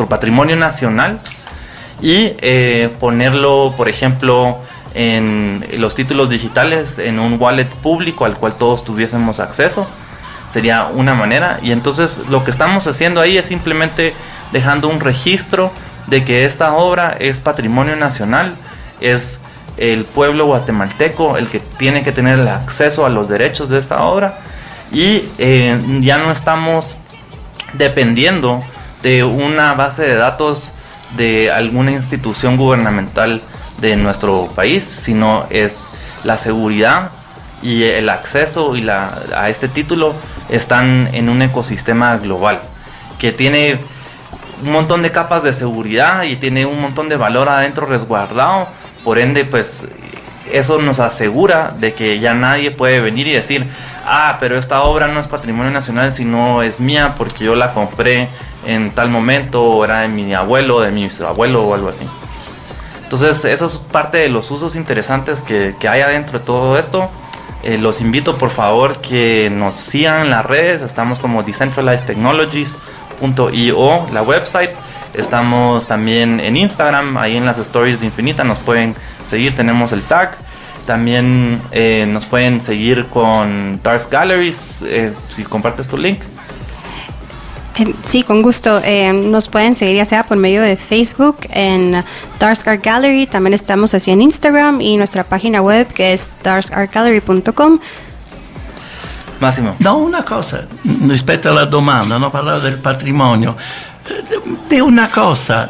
patrimonio nacional y ponerlo, por ejemplo, en los títulos digitales, en un wallet público al cual todos tuviésemos acceso. Sería una manera, y entonces lo que estamos haciendo ahí es simplemente dejando un registro de que esta obra es patrimonio nacional, es el pueblo guatemalteco el que tiene que tener el acceso a los derechos de esta obra, y ya no estamos dependiendo de una base de datos de alguna institución gubernamental de nuestro país, sino es la seguridad y el acceso a este título están en un ecosistema global que tiene un montón de capas de seguridad y tiene un montón de valor adentro resguardado. Por ende, pues eso nos asegura de que ya nadie puede venir y decir, pero esta obra no es patrimonio nacional, sino es mía porque yo la compré en tal momento, o era de mi abuelo, de mi bisabuelo o algo así. Entonces, eso es parte de los usos interesantes que hay adentro de todo esto. Los invito, por favor, que nos sigan en las redes. Estamos como decentralizedtechnologies.io, la website. Estamos también en Instagram, ahí en las stories de Infinita nos pueden seguir, tenemos el tag. También nos pueden seguir con Dark Galleries, si compartes tu link. Sí, con gusto. Nos pueden seguir ya sea por medio de Facebook en Darkscar Gallery. También estamos así en Instagram y nuestra página web que es darkscargallery.com. Massimo. No, una cosa rispetto alla domanda, no? Parlavo del patrimonio. Di una cosa,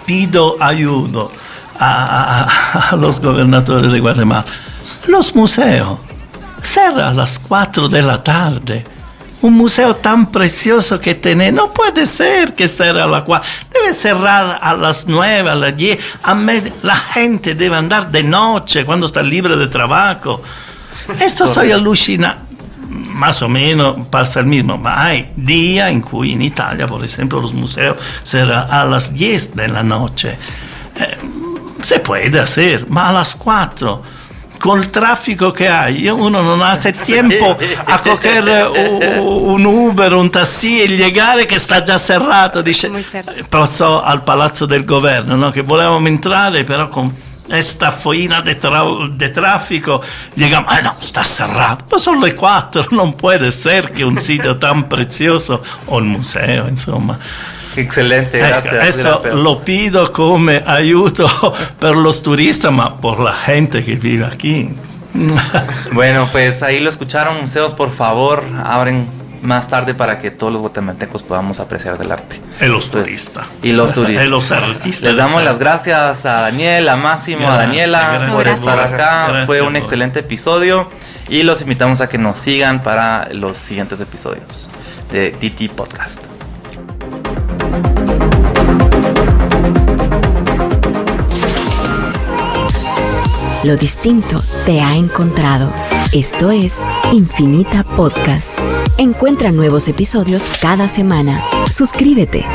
pido aiuto a los gobernadores de Guatemala. Los museos cerran a las 4 de la tarde. Un museo tan precioso que tiene, no puede ser que cierre a las 4, debe cerrar a las 9, a las 10. La gente debe andar de noche cuando está libre de trabajo. Esto soy alucinado. Más o menos pasa el mismo, ma hay días en cui in Italia, por ejemplo, los museos cerran a las 10 de la noche. Se puede hacer, ma a las 4, con el tráfico que hay, uno non hace tiempo a coger un Uber, un taxi e llegare che sta già serrato. Dice, passò al Palazzo del Governo, no? Che volevamo entrare, però con esta foina de tráfico, llegamos, no, está cerrado, pues son le 4, no puede ser que un sitio tan precioso, o un museo, insomma. Excelente, gracias. Esto gracias. lo pido como ayudo per los turistas, ma por la gente que vive aquí. Bueno, pues ahí lo escucharon. Museos, por favor, abren más tarde para que todos los guatemaltecos podamos apreciar del arte. Y los turistas. Y los turistas. Y los artistas. Les damos las gracias a Daniel, a Máximo, Gracias, a Daniela gracias. por estar Gracias. acá. Gracias Fue un por- excelente episodio y los invitamos a que nos sigan para los siguientes episodios de TT Podcast. Lo distinto te ha encontrado. Esto es Infinita Podcast. Encuentra nuevos episodios cada semana. Suscríbete.